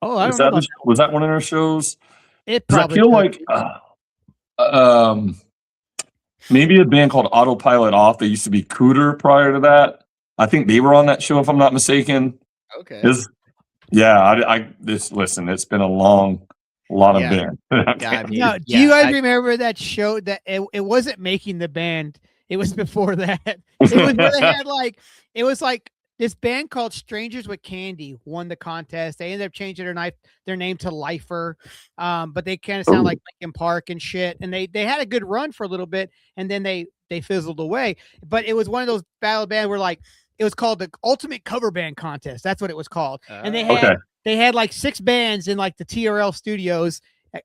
Oh, I don't know. Was that one of their shows? It probably I feel like maybe a band called Autopilot Off. They used to be Cooter prior to that. I think they were on that show, if I'm not mistaken. Okay. Listen, it's been a lot of band. Do you guys remember that show that it wasn't Making the Band? It was before that. It was where they had it was like this band called Strangers with Candy won the contest. They ended up changing their name to Lifer, but they kind of sound like Linkin Park and shit. And they had a good run for a little bit, and then they fizzled away. But it was one of those battle bands where it was called the Ultimate Cover Band Contest. That's what it was called. And they had like 6 bands in like the TRL studios,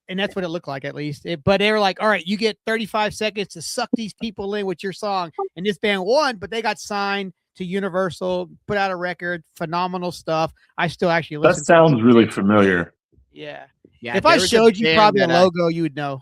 and that's what it looked like, at least. But they were like, all right, you get 35 seconds to suck these people in with your song. And this band won, but they got signed to Universal, put out a record, phenomenal stuff. I still actually listen. That sounds really familiar. Yeah. If I showed you probably a logo, you would know.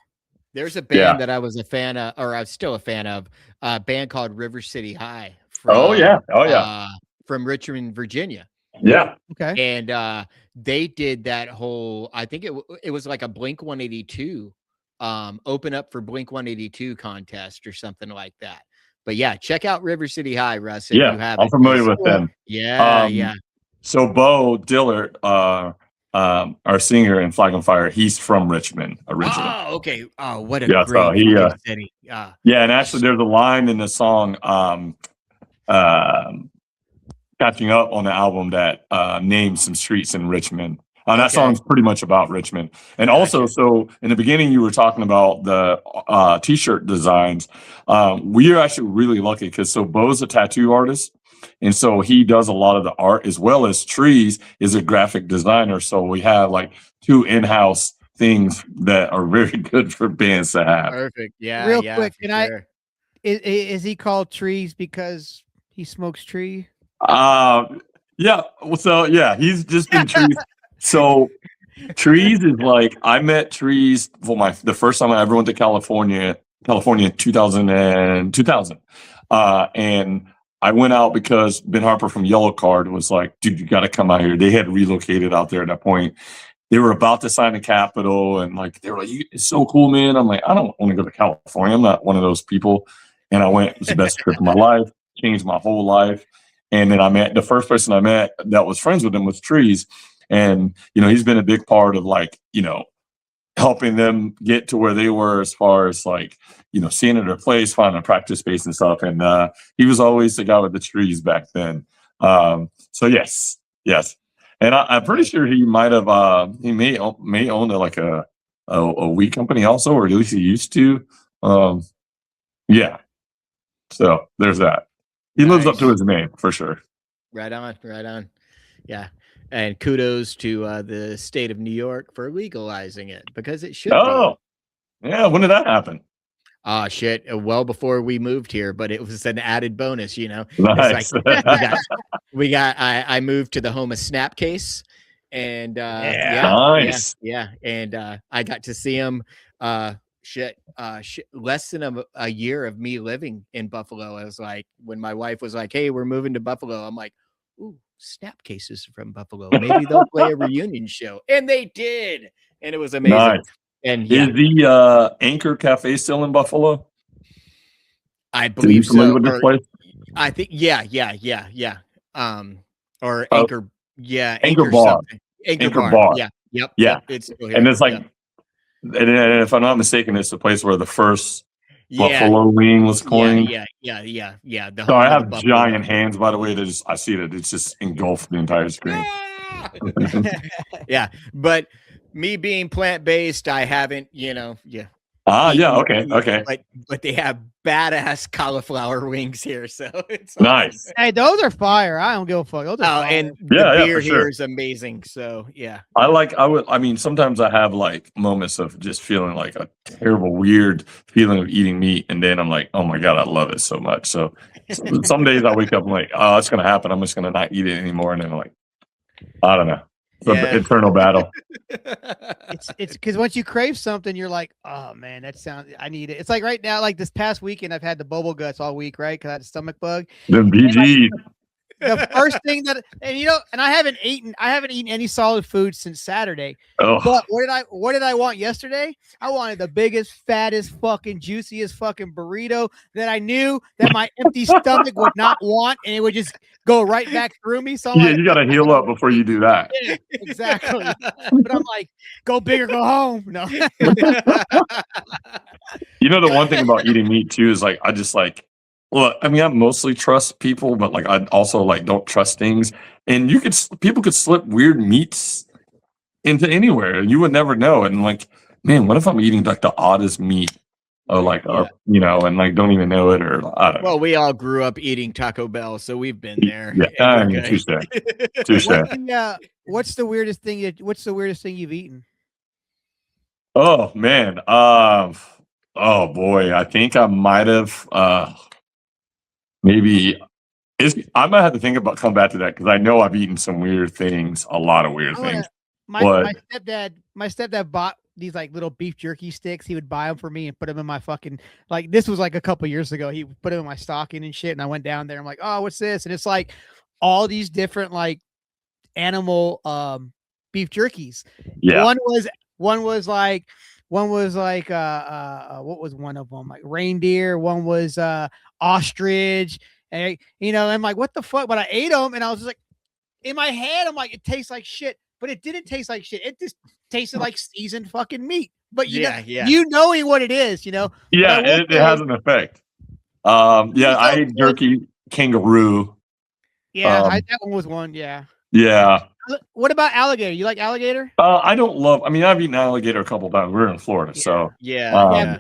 There's a band that I was a fan of, or I'm still a fan of, a band called River City High. From Richmond, Virginia. Yeah. Okay. And they did that whole, I think it was like a Blink 182 open up for Blink 182 contest or something like that. But yeah, check out River City High, Russ. If you have I'm familiar with them. Yeah. So Bo Dillard, our singer in Flag on Fire, he's from Richmond originally. Oh, okay. Oh, what a great city. Yeah, and actually there's a line in the song Catching Up on the album that names some streets in Richmond. That song's pretty much about Richmond. And also, so in the beginning, you were talking about the t-shirt designs. We are actually really lucky because Bo's a tattoo artist. And so he does a lot of the art, as well as Trees is a graphic designer. So we have like 2 in-house things that are very good for bands to have. Perfect. Yeah. Real quick, is he called Trees because he smokes tree? Yeah. So yeah, he's just been Trees. So Trees is like, I met Trees for the first time I ever went to California in 2000. And I went out because Ben Harper from Yellow Card was like, dude, you got to come out here. They had relocated out there at that point. They were about to sign the Capitol, and like, they were like, it's so cool, man. I'm like, I don't want to go to California. I'm not one of those people. And I went. It was the best trip of my life. Changed my whole life. And then the first person I met that was friends with him was Trees. And, he's been a big part of helping them get to where they were as far as seeing at their place, finding a practice space and stuff. And he was always the guy with the trees back then. So yes. And I'm pretty sure he might have, he may own a weed company also, or at least he used to. Yeah. So there's that. He lives up to his name for sure. Right on. Yeah. And kudos to the state of New York for legalizing it, because it should be. Yeah. When did that happen? Shit. Well before we moved here, but it was an added bonus, Nice. I moved to the home of Snapcase, and nice. And I got to see him less than a year of me living in Buffalo. I was like, when my wife was like, hey, we're moving to Buffalo, I'm like, ooh, Snapcases from Buffalo. Maybe they'll play a reunion show. And they did. And it was amazing. Nice. And yeah, Is the Anchor Cafe still in Buffalo? I believe so. With this place? I think, yeah. Or Anchor, Anchor Bar. something. Anchor Bar. Yeah. Yep. Yeah. Yep, it's still here. And it's like, and if I'm not mistaken, it's the place where the first Buffalo wing was coined. Yeah. So I have giant hands, by the way. I see that it's just engulfed the entire screen. Yeah, but me being plant-based, I haven't, Okay. But they have badass cauliflower wings here, so it's nice. awesome. Hey, those are fire. I don't give a fuck. Those are fire. And the beer here is amazing. So yeah, sometimes I have like moments of just feeling like a terrible, weird feeling of eating meat, and then I'm like, oh my god, I love it so much. So some days I wake up, I'm like, oh, it's gonna happen. I'm just gonna not eat it anymore, and then I'm like, I don't know. It's an eternal battle. It's because once you crave something, you're like, oh man, I need it. It's like right now, like this past weekend, I've had the bubble guts all week, right? Because I had a stomach bug. The BG. The first thing and I haven't eaten any solid food since Saturday. Oh. But what did I want yesterday? I wanted the biggest, fattest, fucking juiciest fucking burrito that I knew that my empty stomach would not want, and it would just go right back through me. So you got to heal up before you do that. Yeah, exactly. But I'm like, go big or go home. No. The one thing about eating meat too is like I just like. Well, I mean, I mostly trust people, but like I also like don't trust things. And people could slip weird meats into anywhere, and you would never know. And like, man, what if I'm eating like the oddest meat, or like, and like don't even know it, or I don't know. Well, we all grew up eating Taco Bell, so we've been there. Yeah, touche. What's the weirdest thing you've eaten? Oh man, oh boy, I think I might have. Maybe I might have to come back to that because I know I've eaten some weird things, a lot of weird things. My stepdad bought these like little beef jerky sticks. He would buy them for me and put them in my fucking, like, this was like a couple years ago. He put them in my stocking and shit. And I went down there. I'm like, oh, what's this? And it's like all these different like animal beef jerkies. Yeah. One was like what was one of them? Like reindeer. One was ostrich. And I'm like, what the fuck? But I ate them, and I was just like, in my head, I'm like, it tastes like shit, but it didn't taste like shit. It just tasted like seasoned fucking meat. But you knowing what it is, Yeah, it has an effect. I ate jerky kangaroo. Yeah, that one was one. Yeah. Yeah. What about alligator? You like alligator? I don't love. I mean, I've eaten alligator a couple times. We're in Florida, so yeah.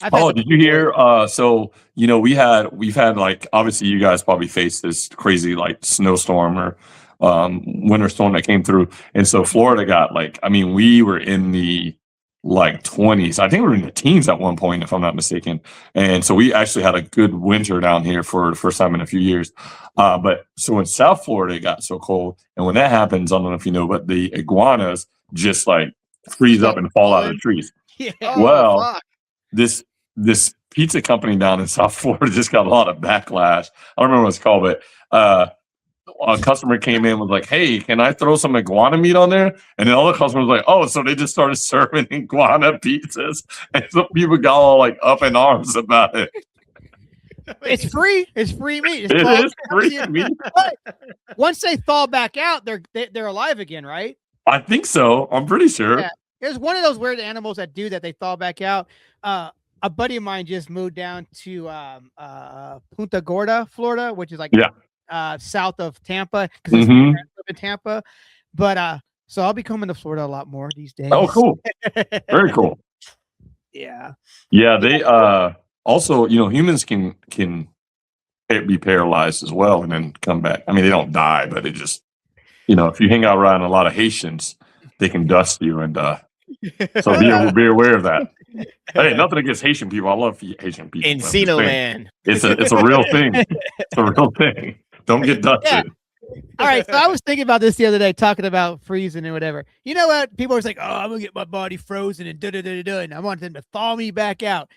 Did you hear? So we've had like, obviously you guys probably faced this crazy like snowstorm or winter storm that came through, and so Florida got like, I mean, we were in the like 20s. I think we were in the teens at one point, if I'm not mistaken. And so we actually had a good winter down here for the first time in a few years. But so in South Florida, it got so cold. And when that happens, I don't know if you know, but the iguanas just like freeze up and fall out of the trees. Yeah. Well, this pizza company down in South Florida just got a lot of backlash. I don't remember what it's called, but a customer came in and was like, hey, can I throw some iguana meat on there? And then all the customers were like, oh, so they just started serving iguana pizzas. And some people got all like up in arms about it. It's free. It's free meat. It is free meat. But once they thaw back out, they're alive again, right? I think so. I'm pretty sure. Yeah. There's one of those weird animals that do that. They thaw back out. A buddy of mine just moved down to Punta Gorda, Florida, which is like south of Tampa, because it's in Tampa. But so I'll be coming to Florida a lot more these days. Oh, cool. Very cool. Yeah. Yeah. They also, humans can be paralyzed as well and then come back. I mean, they don't die, but it just, if you hang out around a lot of Haitians, they can dust you, and so be aware of that. Hey, nothing against Haitian people. I love Haitian people. Encino land. It's a real thing. It's a real thing. Don't get dusted. Yeah. All right. So I was thinking about this the other day, talking about freezing and whatever. You know what? People are like, oh, I'm going to get my body frozen and and I want them to thaw me back out.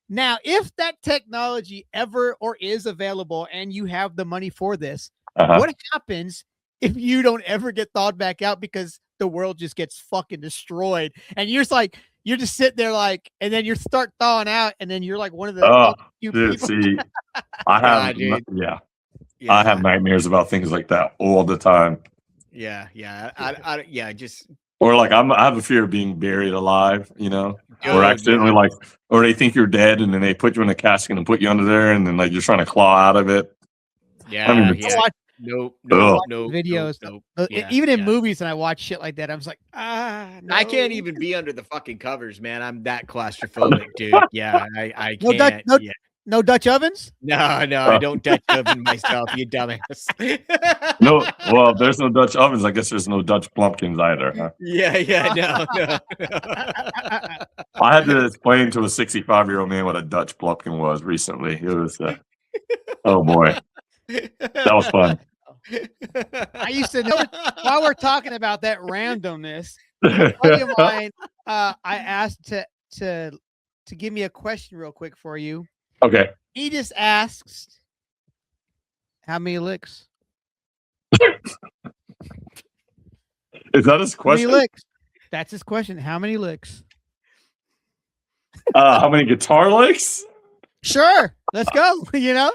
Now, if that technology ever or is available and you have the money for this, What happens if you don't ever get thawed back out because the world just gets fucking destroyed? And you're just like, you're just sitting there like, and then you start thawing out, and then you're like one of the few people. See, I have, I have nightmares about things like that all the time. Yeah. Just or like I have a fear of being buried alive, you know, or Oh, accidentally yeah. like, or they think you're dead and then they put you in a casket and put you under there and then like you're trying to claw out of it. Yeah, I mean, yeah. Nope. Videos. Yeah, even in yeah. movies, and I watch shit like that, I was like, no. I can't even be under the fucking covers, man. I'm that claustrophobic, dude. Yeah, I No can't. No Dutch ovens? No, I don't Dutch oven myself, you dumbass. No, well, if there's no Dutch ovens, I guess there's no Dutch plumpkins either. Huh? Yeah, no. I had to explain to a 65-year-old man what a Dutch plumpkin was recently. It was, oh boy, that was fun. I used to know. While we're talking about that randomness, a buddy of mine, I asked to give me a question real quick for you. Okay. He just asks, how many licks? Is that his question? How many licks? That's his question. How many licks? How many guitar licks? Sure. Let's go. You know?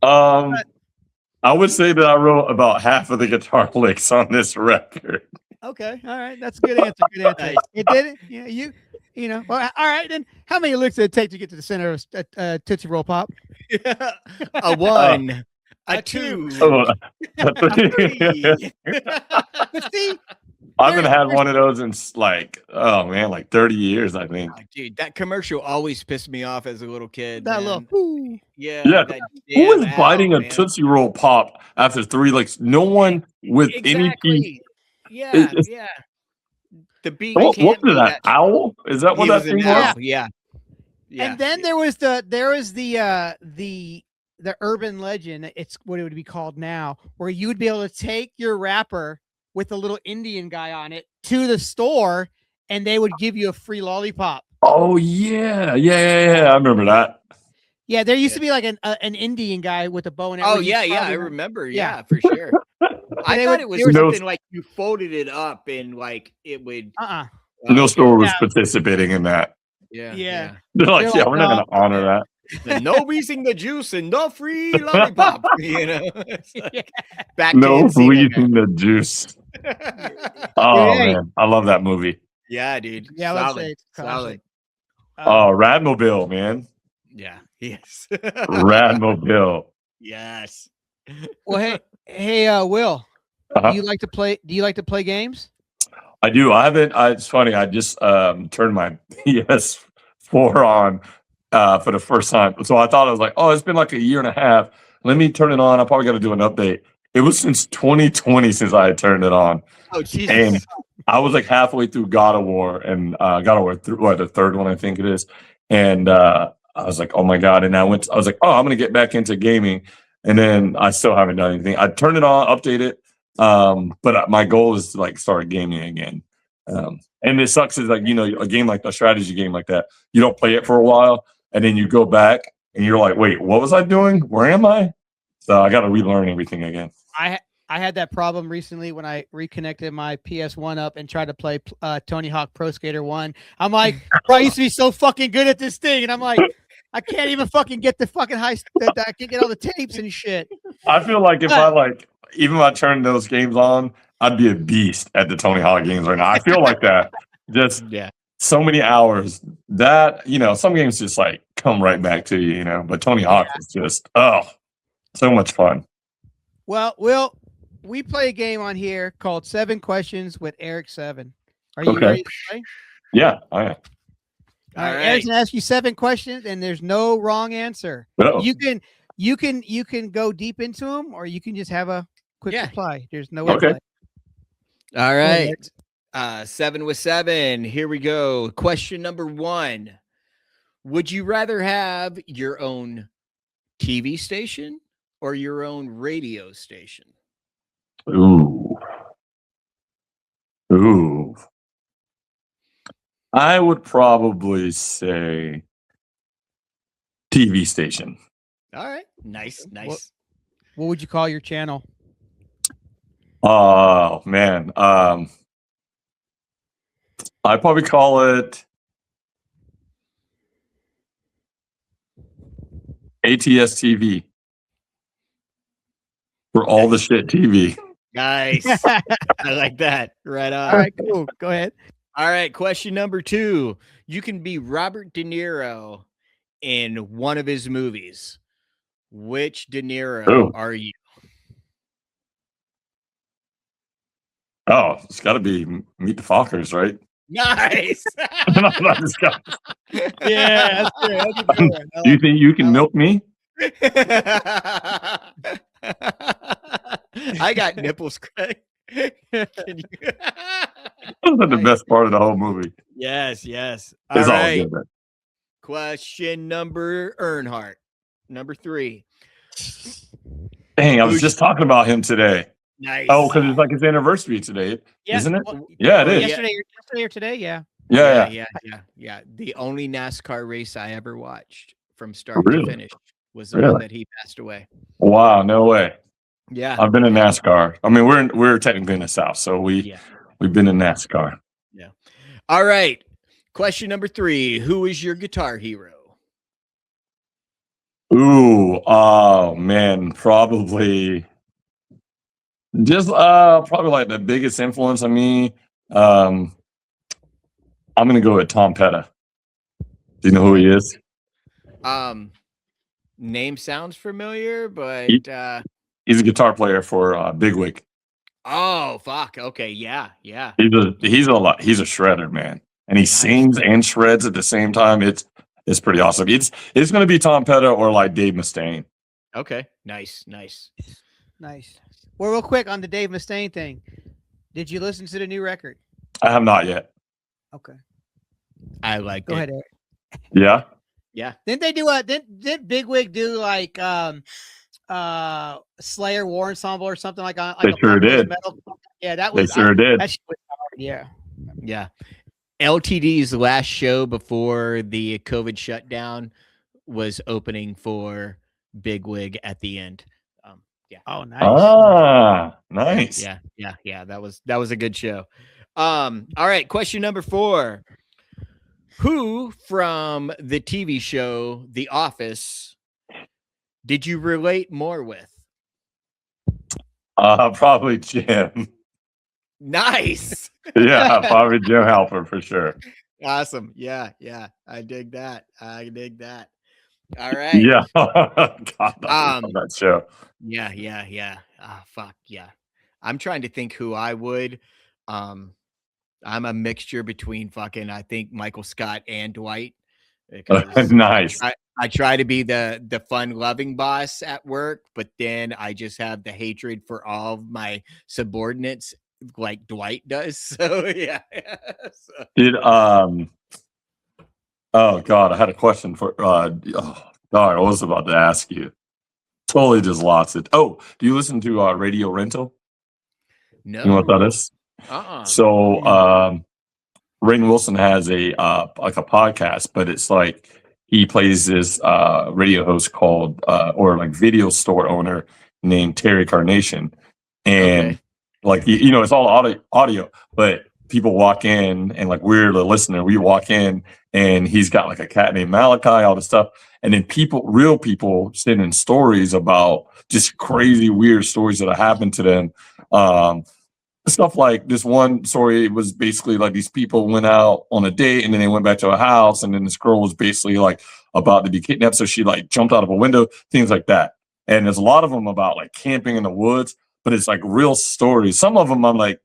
I would say that I wrote about half of the guitar licks on this record. Okay. All right. That's a good answer. Good answer. You did it? Yeah, you know. Well, all right. Then how many licks did it take to get to the center of a Tootsie Roll Pop? A 1, a 2, a 3. But see, I haven't had one of those in like, oh man, like 30 years, I think. Oh, dude, that commercial always pissed me off as a little kid. that man. little. Yeah. Who is biting a Tootsie Roll Pop after 3 licks? No one with any teeth. Yeah. The beat. What is that? Owl? Is that what that thing was? Yeah. And then there was the urban legend. It's what it would be called now, where you would be able to take your wrapper with a little Indian guy on it to the store, and they would give you a free lollipop. Oh yeah. I remember that. Yeah, there used to be like an Indian guy with a bow and arrow. Oh yeah, I remember. Yeah, for sure. I thought it was something like you folded it up and like it would. No store was participating in that. Yeah. They're like, we're not going to honor that. No wheezing the juice and no free lollipop. You know, back no wheezing the juice. Oh man, I love that movie. Yeah, dude. Yeah, let's say it's solid. Oh, Radmobile, man. Yeah. Yes. Radmobile. Yes. Well, hey, Will. Do you like to play games? I do. I haven't. It's funny. I just turned my PS4 on for the first time. So I thought, I was like, oh, it's been like a year and a half. Let me turn it on. I probably got to do an update. It was since 2020 since I had turned it on. Oh, Jesus. And I was like halfway through God of War and God of War, the third one, I think it is. And I was like, oh my God. And I was like, oh, I'm going to get back into gaming. And then I still haven't done anything. I turned it on, update it. But my goal is to like start gaming again. And it sucks is like, you know, a game like a strategy game like that, you don't play it for a while and then you go back and you're like, wait, what was I doing? Where am I? So I got to relearn everything again. I had that problem recently when I reconnected my PS1 up and tried to play Tony Hawk Pro Skater 1. I'm like, bro, I used to be so fucking good at this thing. And I'm like, I can't even fucking get the fucking I can't get all the tapes and shit. I feel like if even if I turned those games on, I'd be a beast at the Tony Hawk games right now. I feel like that. Just so many hours that, you know, some games just like come right back to you, you know, but Tony Hawk is just, so much fun. Well, we play a game on here called 7 Questions with Eric 7. Are you ready to play? Yeah, I am. All right. Eric's gonna ask you 7 questions, and there's no wrong answer. No. You can go deep into them, or you can just have a quick reply. There's no way to play. All right. 7 with 7. Here we go. Question number 1. Would you rather have your own TV station or your own radio station? Ooh. I would probably say TV station. All right. Nice. What would you call your channel? Oh man. I'd probably call it ATS TV. For all the shit TV. Nice. I like that. Right on. All right, cool. Go ahead. All right. Question number 2. You can be Robert De Niro in one of his movies. Which De Niro are you? Oh, it's got to be Meet the Fockers, right? Nice. Yeah, that's good. That's a good one. Do you think you can milk me? I got nipples, Craig. That was the best part of the whole movie. Yes. It's All all right. good. Man. Question number Earnhardt. Number 3. Dang, I was just talking about him today. Nice. Oh, because it's like his anniversary today, isn't it? Well, Yeah, it is. Yesterday or today, yeah. Yeah. The only NASCAR race I ever watched from start to finish was the one that he passed away. Wow, no way. Yeah, I've been in NASCAR. I mean, we're technically in the South, so we've been in NASCAR. Yeah. All right. Question number 3. Who is your guitar hero? Ooh, oh man, probably like the biggest influence on me. I'm gonna go with Tom Petty. Do you know who he is? Name sounds familiar, but he's a guitar player for Bigwig. Oh fuck. Okay, yeah. He's a shredder, man. And he sings and shreds at the same time. It's pretty awesome. It's gonna be Tom Petty or like Dave Mustaine. Okay. Nice. Well, real quick on the Dave Mustaine thing. Did you listen to the new record? I have not yet. Okay. I like Go ahead, Eric. Yeah. Yeah. Didn't they do did Bigwig do like Slayer War Ensemble or something like they sure did. Metal? Yeah, that was they sure did. That shit was hard, yeah. LTD's last show before the COVID shutdown was opening for Bigwig at the end. Oh, nice. Ah, nice. Yeah. That was a good show. All right. Question number 4. Who from the TV show The Office did you relate more with? Probably Jim. Nice. Yeah, probably Jim Halper for sure. Awesome. Yeah. I dig that. All right. Yeah. God, that show. Yeah. Fuck yeah. I'm trying to think who I would. I'm a mixture between fucking, I think, Michael Scott and Dwight. Nice. I try to be the fun loving boss at work, but then I just have the hatred for all of my subordinates like Dwight does. So yeah. Oh God, I had a question for God, I was about to ask you. Totally just lost it. Oh, do you listen to Radio Rental? No. You know what that is? So Rainn Wilson has a like a podcast, but it's like he plays this radio host called or like video store owner named Terry Carnation. And like it's all audio, but people walk in and like we're the listener, we walk in and he's got like a cat named Malachi, all this stuff. And then real people send in stories about just crazy, weird stories that have happened to them. Stuff like this one story was basically like these people went out on a date and then they went back to a house and then this girl was basically like about to be kidnapped. So she like jumped out of a window, things like that. And there's a lot of them about like camping in the woods, but it's like real stories. Some of them I'm like,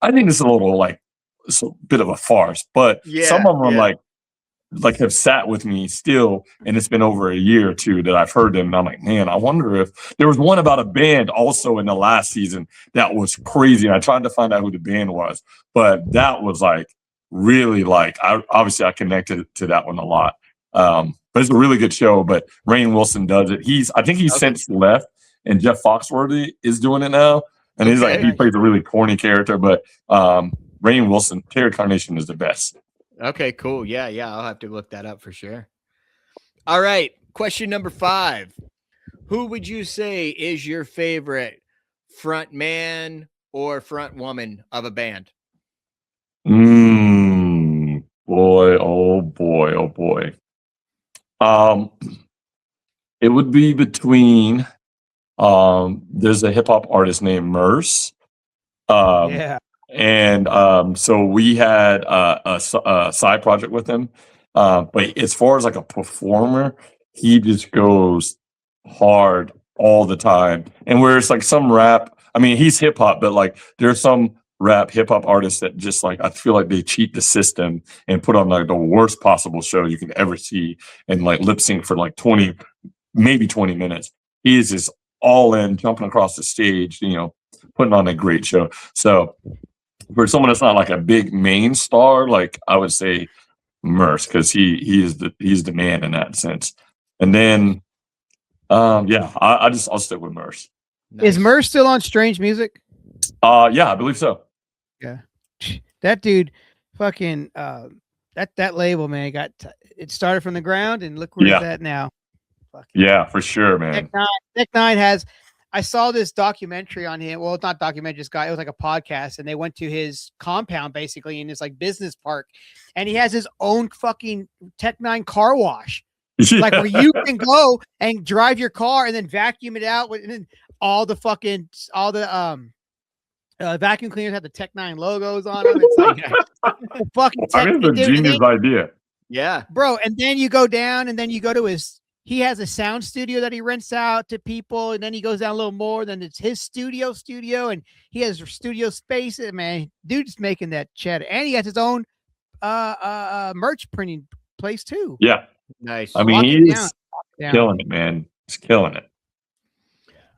I think it's a little like, it's a bit of a farce, but some of them I'm like have sat with me still, and it's been over a year or two that I've heard them, and I'm like, man, I wonder if there was one about a band also in the last season that was crazy, and I tried to find out who the band was, but that was like really like I connected to that one a lot. But it's a really good show. But Rainn Wilson does it. I think he's since left, and Jeff Foxworthy is doing it now, and he's like he plays a really corny character, but Rainn Wilson, Terry Carnation is the best. Okay, cool. Yeah. I'll have to look that up for sure. All right. Question number 5. who would you say is your favorite front man or front woman of a band? Boy, oh boy, oh boy. It would be between there's a hip hop artist named Merce. Yeah. And so we had a side project with him. But as far as like a performer, he just goes hard all the time. And where it's like some rap, I mean, he's hip hop, but like there's some rap hip hop artists that just like I feel like they cheat the system and put on like the worst possible show you can ever see and like lip sync for like 20, maybe 20 minutes. He is just all in, jumping across the stage, putting on a great show. So for someone that's not like a big main star, like I would say Merce, because he's the man in that sense. And then I'll stick with Merce. Nice. Is Merce still on Strange Music? Yeah, I believe so. Yeah. That dude fucking that label, man, it started from the ground and look where it's at now. Yeah, for sure, man. Tech Nine has. I saw this documentary on him. Well, it's not documentary. It was like a podcast, and they went to his compound basically in this like business park, and he has his own fucking Tech Nine car wash, like where you can go and drive your car and then vacuum it out, and then all the vacuum cleaners have the Tech Nine logos on them. It's like fucking. I mean, it's a genius idea. Yeah, bro. And then you go down, and then you go to his. He has a sound studio that he rents out to people, and then he goes down a little more. Then it's his studio, and he has studio space. Man, dude's making that cheddar, and he has his own merch printing place too. Yeah, nice. I mean, he's killing it, man. He's killing it.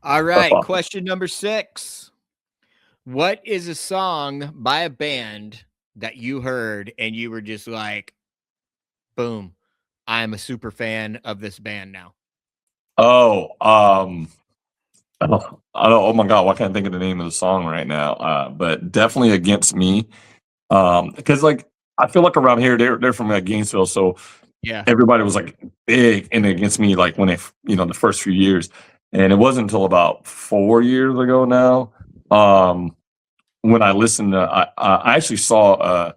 All right, question number 6. What is a song by a band that you heard and you were just like, boom, I am a super fan of this band now? Oh my God, why can't I think of the name of the song right now? But definitely Against Me. Because like I feel like around here they're from Gainesville, so yeah, everybody was like big and Against Me like when they the first few years, and it wasn't until about 4 years ago now when I listened to I actually saw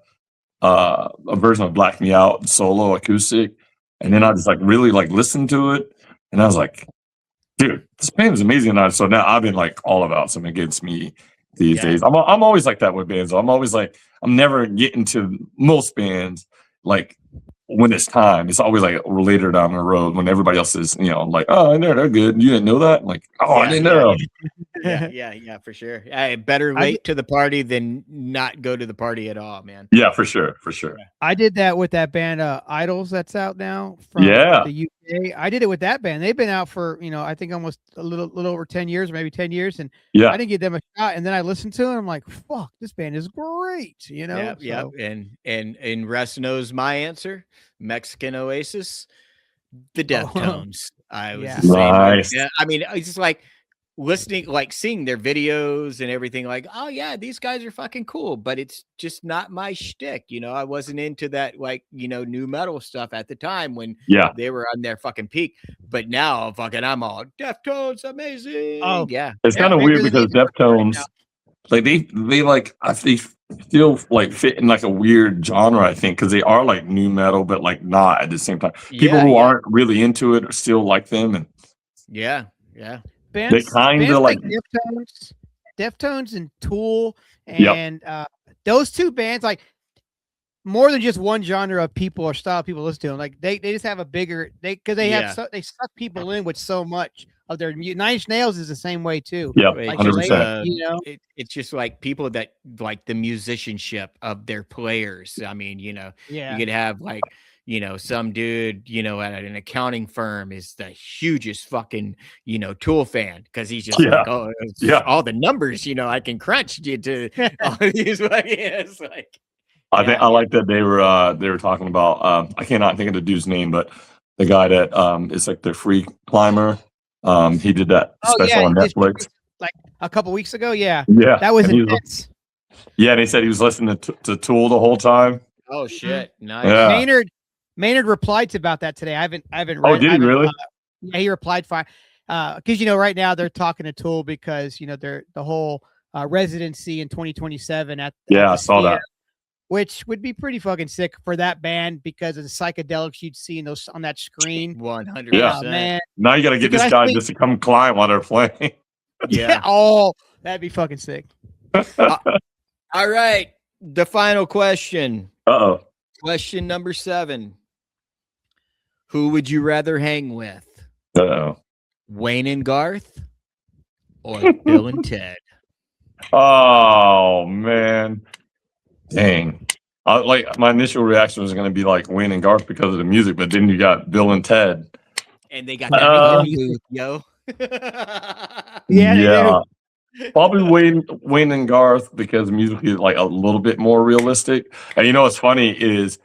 a version of Black Me Out solo acoustic. And then I just like really like listened to it, and I was like, "Dude, this band is amazing." And so now I've been like all about some Against Me these days. I'm always like that with bands. I'm always like I'm never getting to most bands like when it's time. It's always like later down the road when everybody else is like, "Oh, they're good. You didn't know that?" I'm like, "Oh, I didn't know." Yeah, for sure. Better late to the party than not go to the party at all, man. Yeah, for sure. I did that with that band Idols that's out now from the UK. I did it with that band. They've been out for I think almost a little over 10 years, maybe 10 years, and I didn't give them a shot. And then I listened to it, and I'm like, "Fuck, this band is great!" Yeah. And Russ knows my answer. Mexican Oasis, the Deftones. I was the same. Nice. Yeah, I mean, it's just like listening, like seeing their videos and everything, like, oh yeah, these guys are fucking cool, but it's just not my shtick. I wasn't into that like new metal stuff at the time when they were on their fucking peak. But now I'm all Deftones, amazing. Oh yeah, it's kind of weird because Deftones like they like they still like fit in like a weird genre, I think, because they are like new metal, but like not at the same time. People who aren't really into it still like them, and bands, they kind of like Deftones and Tool, and those two bands, like more than just one genre of people or style people listen to them. Like they just have a bigger because they suck people in with so much of their music. Nine Inch Nails is the same way too. Yeah, like 100%. It's just like people that like the musicianship of their players. I mean, you could have like some dude at an accounting firm is the hugest fucking Tool fan because he's just like, oh all the numbers I can crunch to all these. It's like I think I like that they were talking about I cannot think of the dude's name, but the guy that is like the free climber. He did that special on Netflix like a couple weeks ago. Yeah, that was intense. Yeah, and he said he was listening to Tool the whole time. Oh shit, nice. Yeah. Maynard replied about that today. I haven't read. Oh, did he really? Yeah, he replied fine. because right now they're talking to Tool because they're the whole residency in 2027 at Yeah, the I saw Sphere, that. which would be pretty fucking sick for that band because of the psychedelics you'd see on that screen. 100%. Yeah, man. Now you got to get this guy just to come climb while they're playing. Yeah. Oh, that'd be fucking sick. All right. The final question. Uh-oh. Question number 7. Who would you rather hang with? Uh-oh. Wayne and Garth or Bill and Ted? Oh, man. Dang. My initial reaction was going to be like Wayne and Garth because of the music, but then you got Bill and Ted. And they got that booth, yo. Yeah. Probably Wayne and Garth because music is like a little bit more realistic. And what's funny is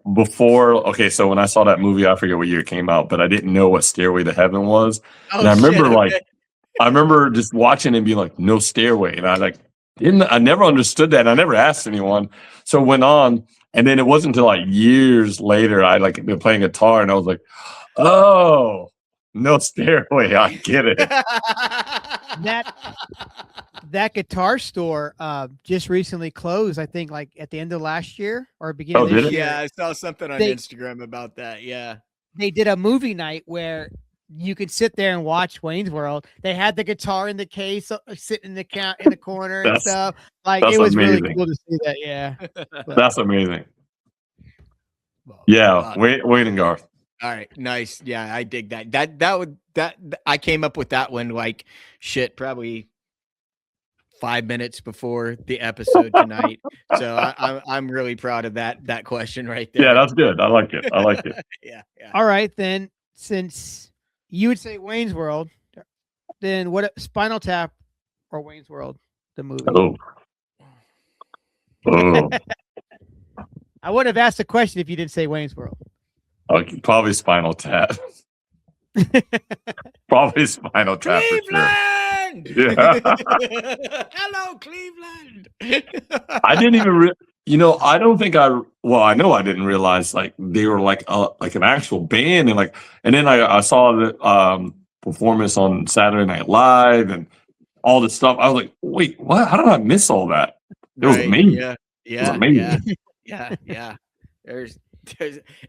so when I saw that movie, I forget what year it came out, but I didn't know what Stairway to Heaven was. And I remember just watching it and being like, no stairway. And I never understood that. And I never asked anyone. So it went on. And then it wasn't until like years later, I been playing guitar and I was like, oh, no stairway. I get it. That guitar store just recently closed, I think like at the end of last year or beginning of this year. Yeah, I saw something on Instagram about that. Yeah. They did a movie night where you could sit there and watch Wayne's World. They had the guitar in the case, sitting in the corner and stuff. Like it was amazing. Really cool to see that. Yeah, that's amazing. Yeah, Wayne and Garth. All right, nice. Yeah, I dig that. That I came up with that one like shit, probably 5 minutes before the episode tonight. So I'm really proud of that question right there. Yeah, that's good. I like it. Yeah. All right, then since you would say Wayne's World, then what? Spinal Tap or Wayne's World, the movie? Oh. I would have asked the question if you didn't say Wayne's World. Probably Spinal Tap. Probably Spinal Tap. Cleveland! For sure. Yeah. Hello, Cleveland. I didn't even I don't think I know I didn't realize like they were like an actual band and then I saw the performance on Saturday Night Live and all this stuff. I was like, wait, what? How did I miss all that? It was amazing. Yeah. It was amazing. Yeah. There's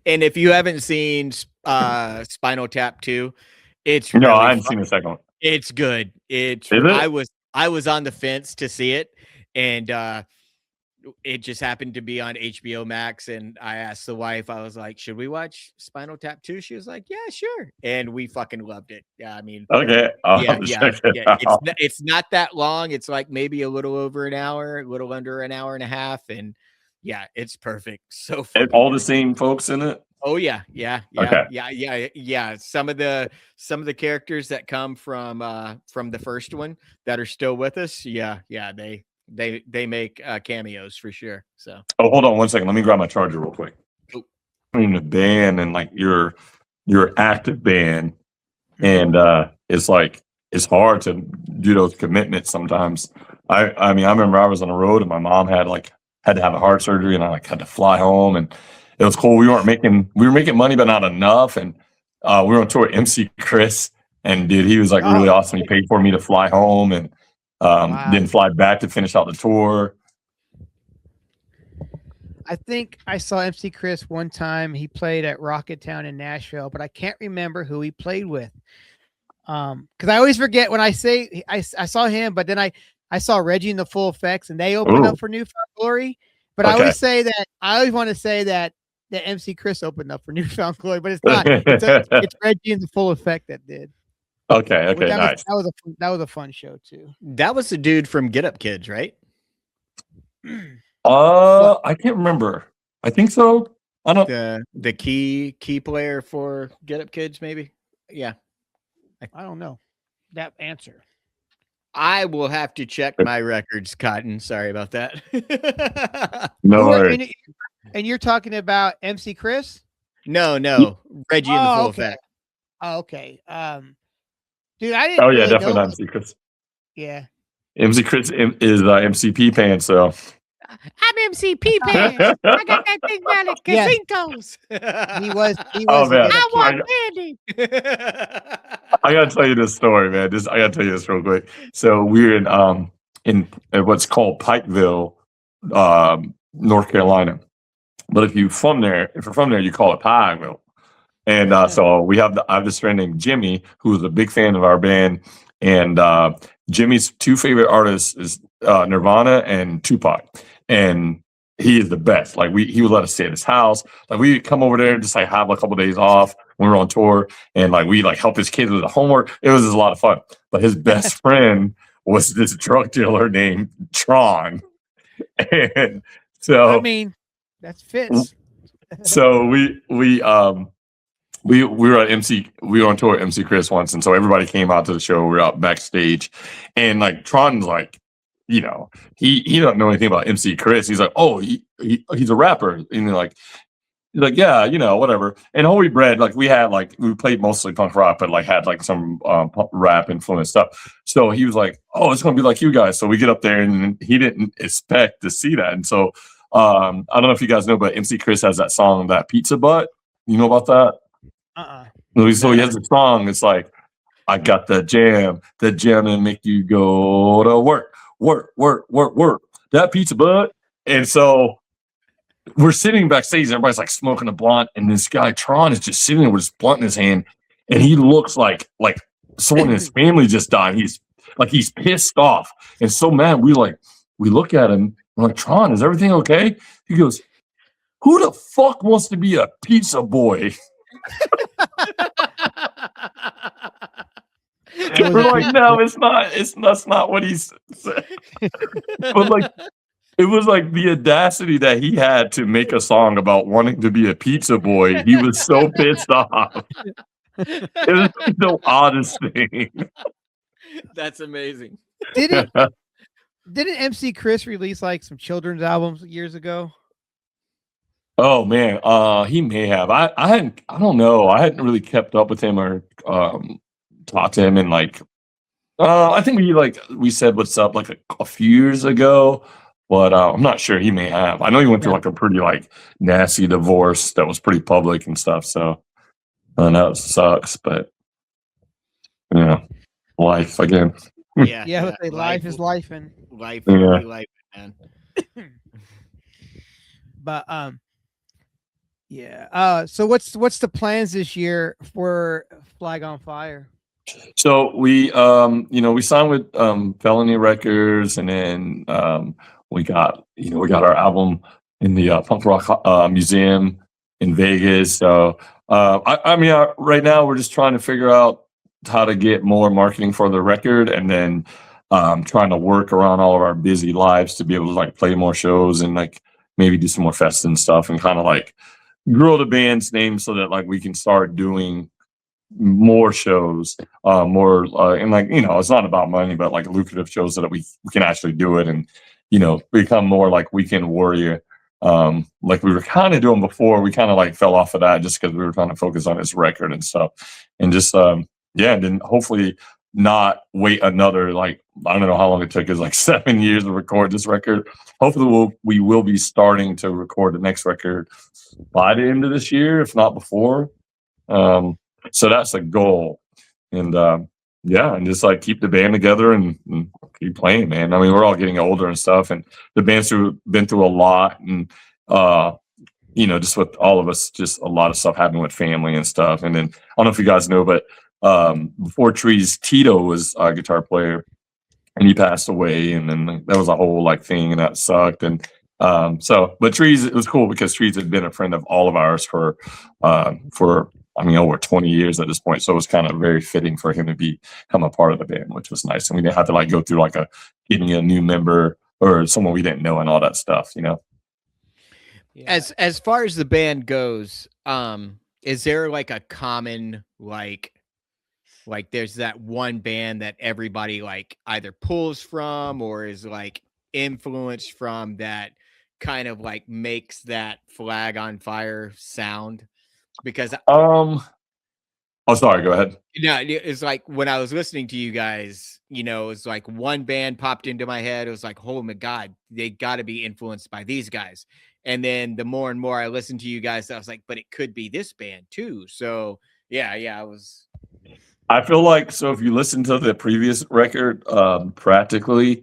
and if you haven't seen Spinal Tap 2, it's really I haven't seen the second one. It's good. Is it? I was on the fence to see it, and it just happened to be on HBO Max. And I asked the wife, I was like, "Should we watch Spinal Tap 2?" She was like, "Yeah, sure." And we fucking loved it. Yeah, I mean, okay, It's not that long. It's like maybe a little over an hour, a little under an hour and a half, and yeah, it's perfect. So all the same folks in it. Oh yeah. Okay. Yeah. Some of the characters that come from the first one that are still with us. Yeah. They make cameos for sure. So. Oh, hold on 1 second. Let me grab my charger real quick. Oh. In the band and like your active band, and it's hard to do those commitments sometimes. I mean, I remember I was on the road and my mom had to have a heart surgery and I had to fly home, and it was cool. We were making money, but not enough. And we were on tour with MC Chris, and he was like really awesome. He paid for me to fly home and then fly back to finish out the tour. I think I saw MC Chris one time. He played at Rocket Town in Nashville, but I can't remember who he played with. Because I always forget when I say I saw him, but then I saw Reggie in the Full Effects, and they opened up for Newfound Glory. But I always want to say that MC Chris opened up for Newfound Glory, but it's not. It's Reggie in the Full Effect that did. Okay, nice. That was a fun show too. That was the dude from Get Up Kids, right? I can't remember. I think so. I don't. The key player for Get Up Kids, maybe. Yeah. I don't know that answer. I will have to check my records, Cotton. Sorry about that. No worries. And you're talking about MC Chris? No, Reggie in the Full Effect. Oh, okay. Dude, I didn't. Oh yeah, definitely not MC Chris. Yeah. MC Chris is MCP fan, so. I'm MC P-Pants. I got that thing valid. Yes. Casitos. He was Oh, a man. good I kid. want candy. I gotta tell you this story, man. I gotta tell you this real quick. So we're in what's called Pikeville, North Carolina. But if you're from there, you call it Pikeville. And so I have this friend named Jimmy who's a big fan of our band. And Jimmy's two favorite artists is Nirvana and Tupac. And he is the best. Like he would let us stay at his house. Like we come over there and just like have a couple days off when we were on tour, and like we like help his kids with the homework. It was just a lot of fun. But his best friend was this drug dealer named Tron. And so I mean, that fits. so we were at we were on tour at MC Chris once, and so everybody came out to the show. We were out backstage, and like Tron's like, you know, he don't know anything about MC Chris. He's like, oh, he's a rapper, and like he's like, yeah, you know, whatever. And Holy Bread, like we played mostly punk rock, but like had like some rap influence stuff. So he was like, oh, it's gonna be like you guys. So we get up there, and he didn't expect to see that, and so I don't know if you guys know, but MC Chris has that song, that Pizza Butt. You know about that? So he has a song. It's like, I got the jam to make you go to work. That pizza butt. And so we're sitting backstage, and everybody's like smoking a blunt, and this guy Tron is just sitting there with his blunt in his hand, and he looks like someone in his family just died. He's pissed off and so mad. We look at him, we're like, Tron, is everything okay? He goes, who the fuck wants to be a pizza boy? We're like, no, it's not. That's not what he's said. But like, it was like the audacity that he had to make a song about wanting to be a pizza boy. He was so pissed off. It was like the oddest thing. That's amazing. Didn't MC Chris release like some children's albums years ago? Oh man, he may have. I don't know. I hadn't really kept up with him or talked to him, and like I think we said what's up like a few years ago, but I'm not sure. He may have. I know he went through like a pretty like nasty divorce that was pretty public and stuff. So I know it sucks, but yeah, life again. Yeah. But life is life, and life, Yeah. life, man. But yeah. So what's the plans this year for Flag on Fire? So we signed with Felony Records, and then we got our album in the punk rock museum in Vegas. So right now we're just trying to figure out how to get more marketing for the record, and then trying to work around all of our busy lives to be able to like play more shows and like maybe do some more fests and stuff, and kind of like grow the band's name so that like we can start doing more shows, and like, you know, it's not about money, but like lucrative shows so that we can actually do it, and you know, become more like Weekend Warrior, like we were kind of doing before. We kind of like fell off of that just because we were trying to focus on this record and stuff, and just and then hopefully not wait another, like, I don't know how long it took us, like 7 years to record this record. Hopefully we will be starting to record the next record by the end of this year, if not before. So that's the goal. And and just like keep the band together and keep playing, man. I mean, we're all getting older and stuff, and the band's been through a lot, and you know, just with all of us, just a lot of stuff happening with family and stuff. And then I don't know if you guys know, but before Trees, Tito was a guitar player, and he passed away, and then that was a whole like thing, and that sucked. And but Trees, it was cool because Trees had been a friend of all of ours for over 20 years at this point. So it was kind of very fitting for him to become a part of the band, which was nice. And we didn't have to like go through like getting a new member or someone we didn't know and all that stuff, you know? Yeah. As far as the band goes, is there like a common, like there's that one band that everybody like either pulls from or is like influenced from that kind of like makes that Flag on Fire sound? Because Oh, sorry. Go ahead. No, it's like when I was listening to you guys, you know, it's like one band popped into my head. It was like, oh my God, they got to be influenced by these guys. And then the more and more I listened to you guys, I was like, but it could be this band too. So yeah, I feel like, so if you listen to the previous record, practically,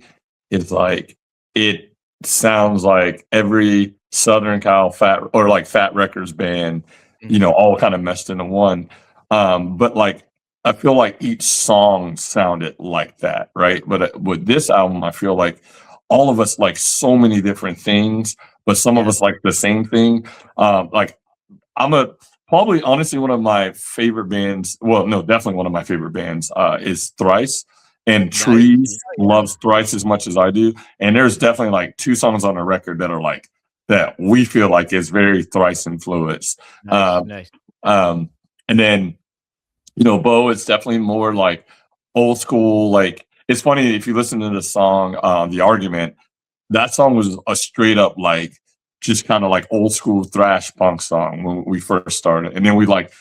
it's like, it sounds like every Southern Cal Fat Records band, you know, all kind of meshed into one. But like, I feel like each song sounded like that, right? But with this album, I feel like all of us like so many different things, but some of us like the same thing. Like, probably honestly one of my favorite bands. Well, no, definitely one of my favorite bands is Thrice. And Trees loves Thrice as much as I do. And there's definitely like 2 songs on the record that are like that we feel like is very Thrice influenced. nice. And then, you know, Bo, it's definitely more like old school. Like, it's funny if you listen to the song, The Argument, that song was a straight up like just kind of like old school thrash punk song when we first started. And then we like,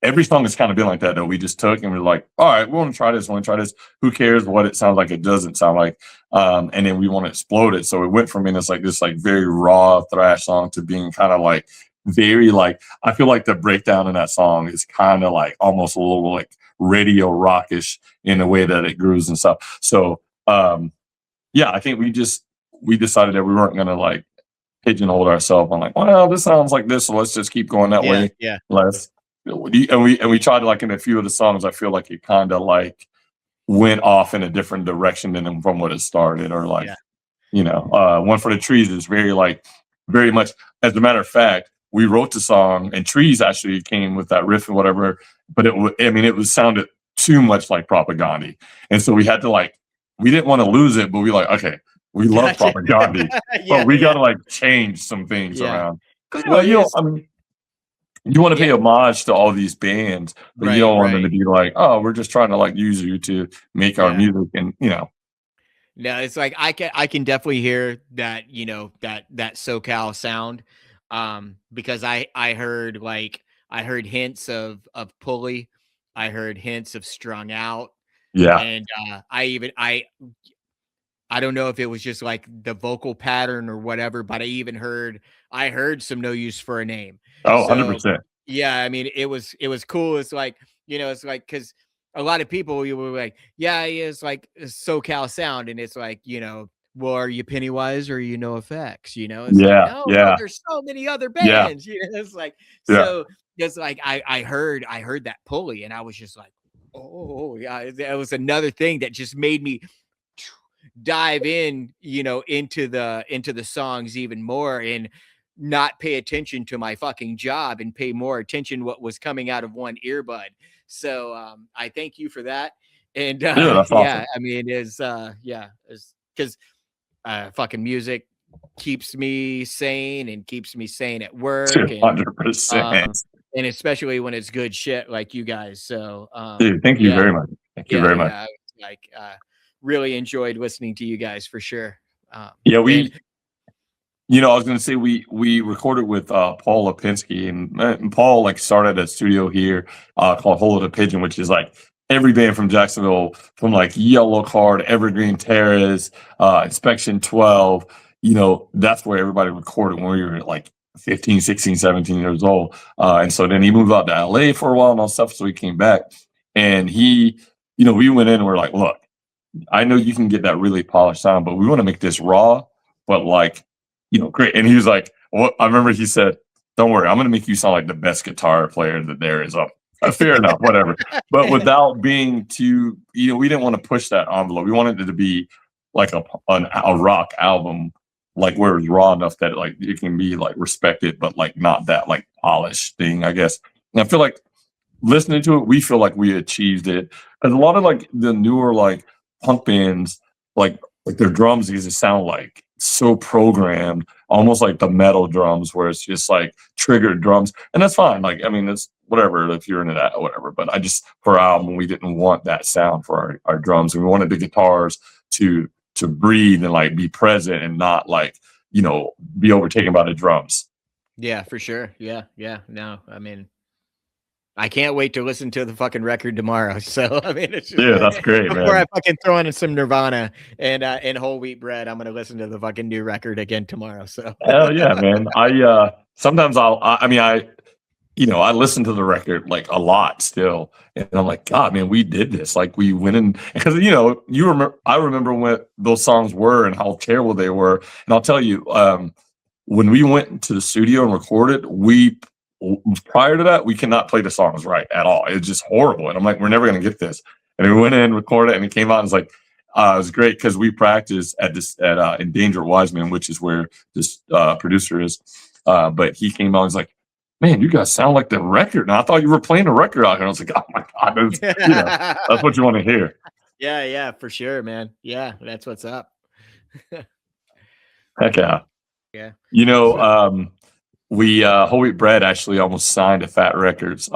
every song has kind of been like that though. We just took and we're like, all right, we want to try this. Who cares what it sounds like? It doesn't sound like. And then we want to explode it. So it went from being this like very raw thrash song to being kind of like very like, I feel like the breakdown in that song is kind of like almost a little like radio rockish in the way that it grooves and stuff. So yeah, I think we decided that we weren't gonna like pigeonhole ourselves on like, well, this sounds like this, so let's just keep going that way. Yeah. We tried to like in a few of the songs, I feel like it kind of like went off in a different direction than from what it started, or like, you know, One for the Trees is very much, as a matter of fact, we wrote the song and Trees actually came with that riff and whatever, but it sounded too much like Propaganda. And so we had to like, we didn't want to lose it, but we like, okay, we love Propaganda, but we got to like change some things around. Well, you know, I mean, you want to pay homage to all these bands, but you don't want them to be like, oh, we're just trying to like use you to make our music, and you know. No, it's like I can definitely hear that, you know, that SoCal sound, because I heard hints of Pulley, I heard hints of Strung Out, and I don't know if it was just like the vocal pattern or whatever, but I heard some No Use for a Name. Oh, 100%. Yeah, I mean, it was cool. It's like, you know, it's like, because a lot of people, you were like, yeah, it's like a SoCal sound, and it's like, you know, well, are you Pennywise or you No Effects? You know, it's like, no, there's so many other bands. You know, it's like, so it's like I heard that Pulley, and I was just like, oh yeah, that was another thing that just made me dive in, you know, into the songs even more, and not pay attention to my fucking job and pay more attention what was coming out of one earbud. So I thank you for that. And that's awesome. I mean, it's because fucking music keeps me sane and keeps me sane at work. 100%. And especially when it's good shit like you guys. So dude, thank you very much. Thank you very much. Like really enjoyed listening to you guys for sure. You know, I was going to say we recorded with Paul Lipinski, and Paul like started a studio here called Hole of the Pigeon, which is like every band from Jacksonville, from like Yellow Card, Evergreen Terrace, Inspection 12. You know, that's where everybody recorded when we were like 15, 16, 17 years old. And so then he moved out to LA for a while and all stuff. So he came back, and he, you know, we went in and we're like, look, I know you can get that really polished sound, but we want to make this raw, but like, you know, great. And he was like, well, I remember he said, don't worry, I'm going to make you sound like the best guitar player that there is. Fair enough, whatever. But without being too, you know, we didn't want to push that envelope. We wanted it to be like a rock album, like where it's raw enough that like it can be like respected, but like not that like polished thing, I guess. And I feel like listening to it, we feel like we achieved it. Because a lot of like the newer like punk bands, like their drums used to sound like so programmed, almost like the metal drums, where it's just like triggered drums, and that's fine. Like, I mean, it's whatever if you're into that or whatever. But I just, for our album, we didn't want that sound for our drums, and we wanted the guitars to breathe and like be present and not like, you know, be overtaken by the drums. Yeah, for sure. Yeah. No, I mean, I can't wait to listen to the fucking record tomorrow. So I mean, it's just Yeah, that's great, before man. I fucking throw in some Nirvana and whole wheat bread, I'm gonna listen to the fucking new record again tomorrow. So Hell yeah, man. Sometimes I listen to the record like a lot still, and I'm like, God, man, we did this. Like we went in because I remember when those songs were and how terrible they were. And I'll tell you, when we went to the studio and recorded, prior to that we cannot play the songs right at all. It's just horrible, and I'm like, we're never gonna get this. And we went in, recorded, and it came out. And it's like, it was great because we practiced at Endangered Wiseman, which is where this producer is. But he came out and was like, man, you guys sound like the record. And I thought you were playing a record out here. I was like, oh my God, that's what you want to hear. Yeah, for sure, man. Yeah, that's what's up. Heck yeah. Yeah. We Whole Wheat Bread actually almost signed to Fat Records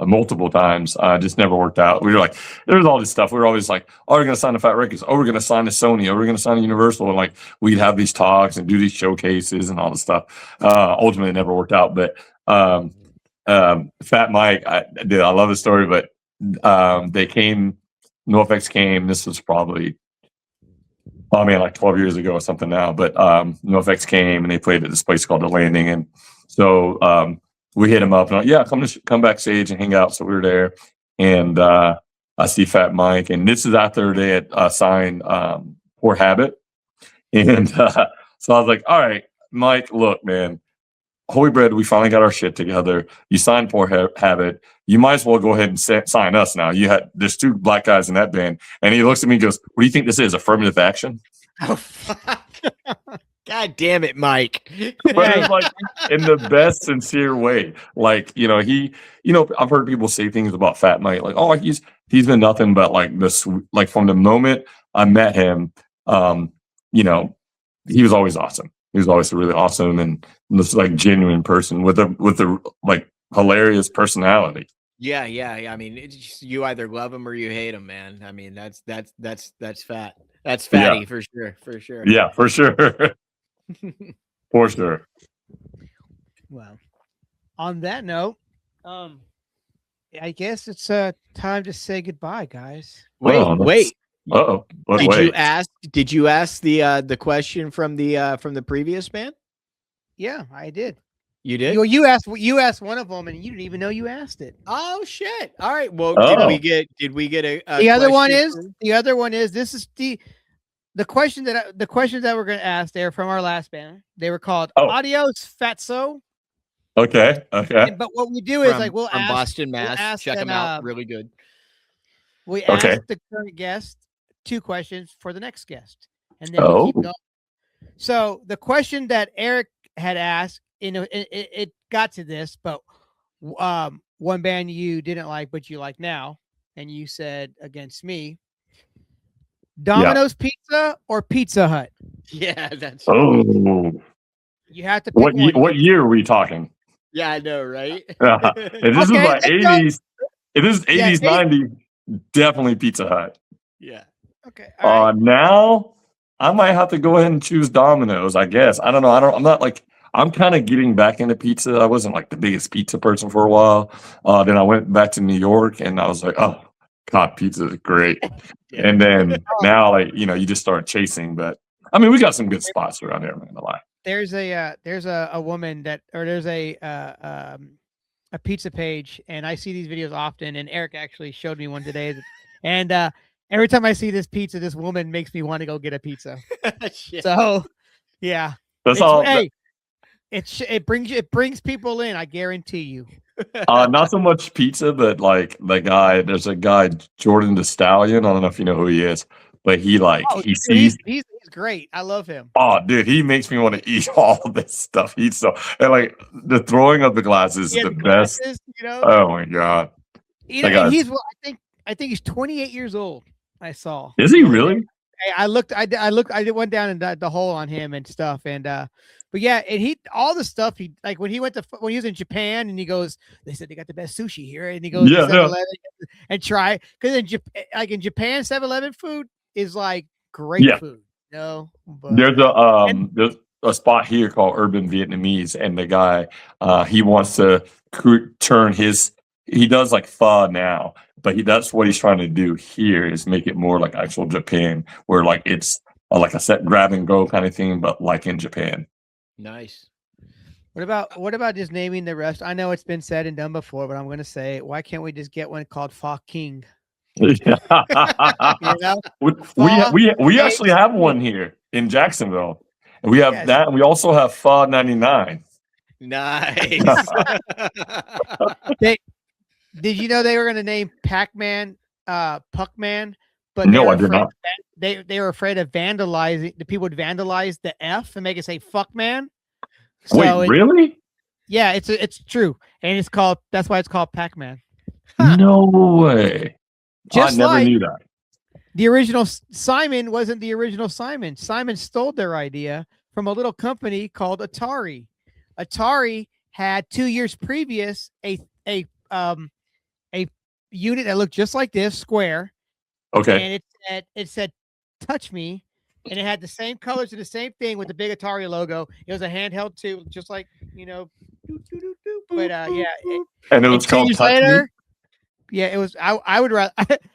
multiple times. Just never worked out. We were like, there's all this stuff. We were always like, oh, we're going to sign to Fat Records. Oh, we're going to sign to Sony. Oh, we're going to sign to Universal. And like, we'd have these talks and do these showcases and all this stuff. Ultimately, it never worked out. But Fat Mike, I love the story, but they came, NoFX came. This was probably, like 12 years ago or something now. But NoFX came and they played at this place called The Landing. And so we hit him up and like, yeah, come backstage and hang out. So we were there, and I see Fat Mike, and this is after they had signed Poor Habit, and so I was like, all right, Mike, look, man, Holy Bread, we finally got our shit together. You signed Poor Habit. You might as well go ahead and sign us now. There's two black guys in that band, and he looks at me and goes, what do you think this is? Affirmative action? Oh, fuck. God damn it, Mike. But it's like in the best sincere way. Like, I've heard people say things about Fat Mike, like, oh, he's been nothing but like this, like from the moment I met him, he was always awesome. He was always really awesome and this like genuine person with a like hilarious personality. Yeah. I mean, you either love him or you hate him, man. I mean, that's fat. That's fatty, for sure. Yeah, for sure. For sure. Well, on that note, I guess it's time to say goodbye, guys. Wait. Uh-oh. Did you ask the question from the previous band? Yeah, I did. You did? You asked one of them, and you didn't even know you asked it. Oh shit! All right. Well, did we get a the other one is this is the questions that we're going to ask. They're from our last band. They were called Adios Fatso. Okay. But what we do is we'll from ask Boston, Mass. Check them out. Really good. We ask the current guest 2 questions for the next guest, and then we keep going. So the question that Eric had asked, it got to this, but one band you didn't like, but you like now, and you said against me, Domino's Pizza or Pizza Hut? Yeah, that's. Oh. You have to pick what year are we talking? Yeah, I know, right? If this is like 80s, if this is 80s, 90s, definitely Pizza Hut. Yeah. Okay. All right. Now I might have to go ahead and choose Domino's, I guess. I don't know. I'm kind of getting back into pizza. I wasn't like the biggest pizza person for a while. Then I went back to New York and I was like, oh God, pizza is great. Yeah. And then now, you just start chasing. But I mean, we got some good spots around there. I'm not gonna lie. There's a woman there's a pizza page, and I see these videos often. And Eric actually showed me one today, and every time I see this pizza, this woman makes me want to go get a pizza. So, yeah, that's all. Hey, it brings people in. I guarantee you. Not so much pizza, but like there's a guy, Jordan the Stallion. I don't know if you know who he is, but he sees. He's great. I love him. Oh, dude, he makes me want to eat all this stuff. And like the throwing of the glasses is the best. Oh my God. I think he's 28 years old. I saw. Is he really? I went down and the hole on him and stuff. And but yeah, and all the stuff he like when he was in Japan and he goes, they said they got the best sushi here, and he goes to 7-Eleven and try, because in Japan 7-Eleven food is like great food. But, there's a spot here called Urban Vietnamese, and the guy he wants to turn his he does like pho now, but that's what he's trying to do here is make it more like actual Japan, where like it's like a set grab and go kind of thing, but like in Japan. Nice. What about just naming the rest? I know it's been said and done before, but I'm going to say it. Why can't we just get one called Pho King? we Pho actually have one here in Jacksonville. And we have that, and we also have Pho 99. Nice. Did you know they were going to name Pac-Man Puckman? But no, I did not. They were afraid of vandalizing. The people would vandalize the F and make it say "fuck man." So wait, really? Yeah, it's true, and that's why it's called Pac-Man. No way! Just I never like knew that. The original Simon wasn't the original Simon. Simon stole their idea from a little company called Atari. Atari had 2 years previous a unit that looked just like this, square. Okay. And it said "touch me," and it had the same colors and the same thing with the big Atari logo. It was a handheld too, just like But yeah, and it was called "Touch Me." Yeah, it was. I would rather.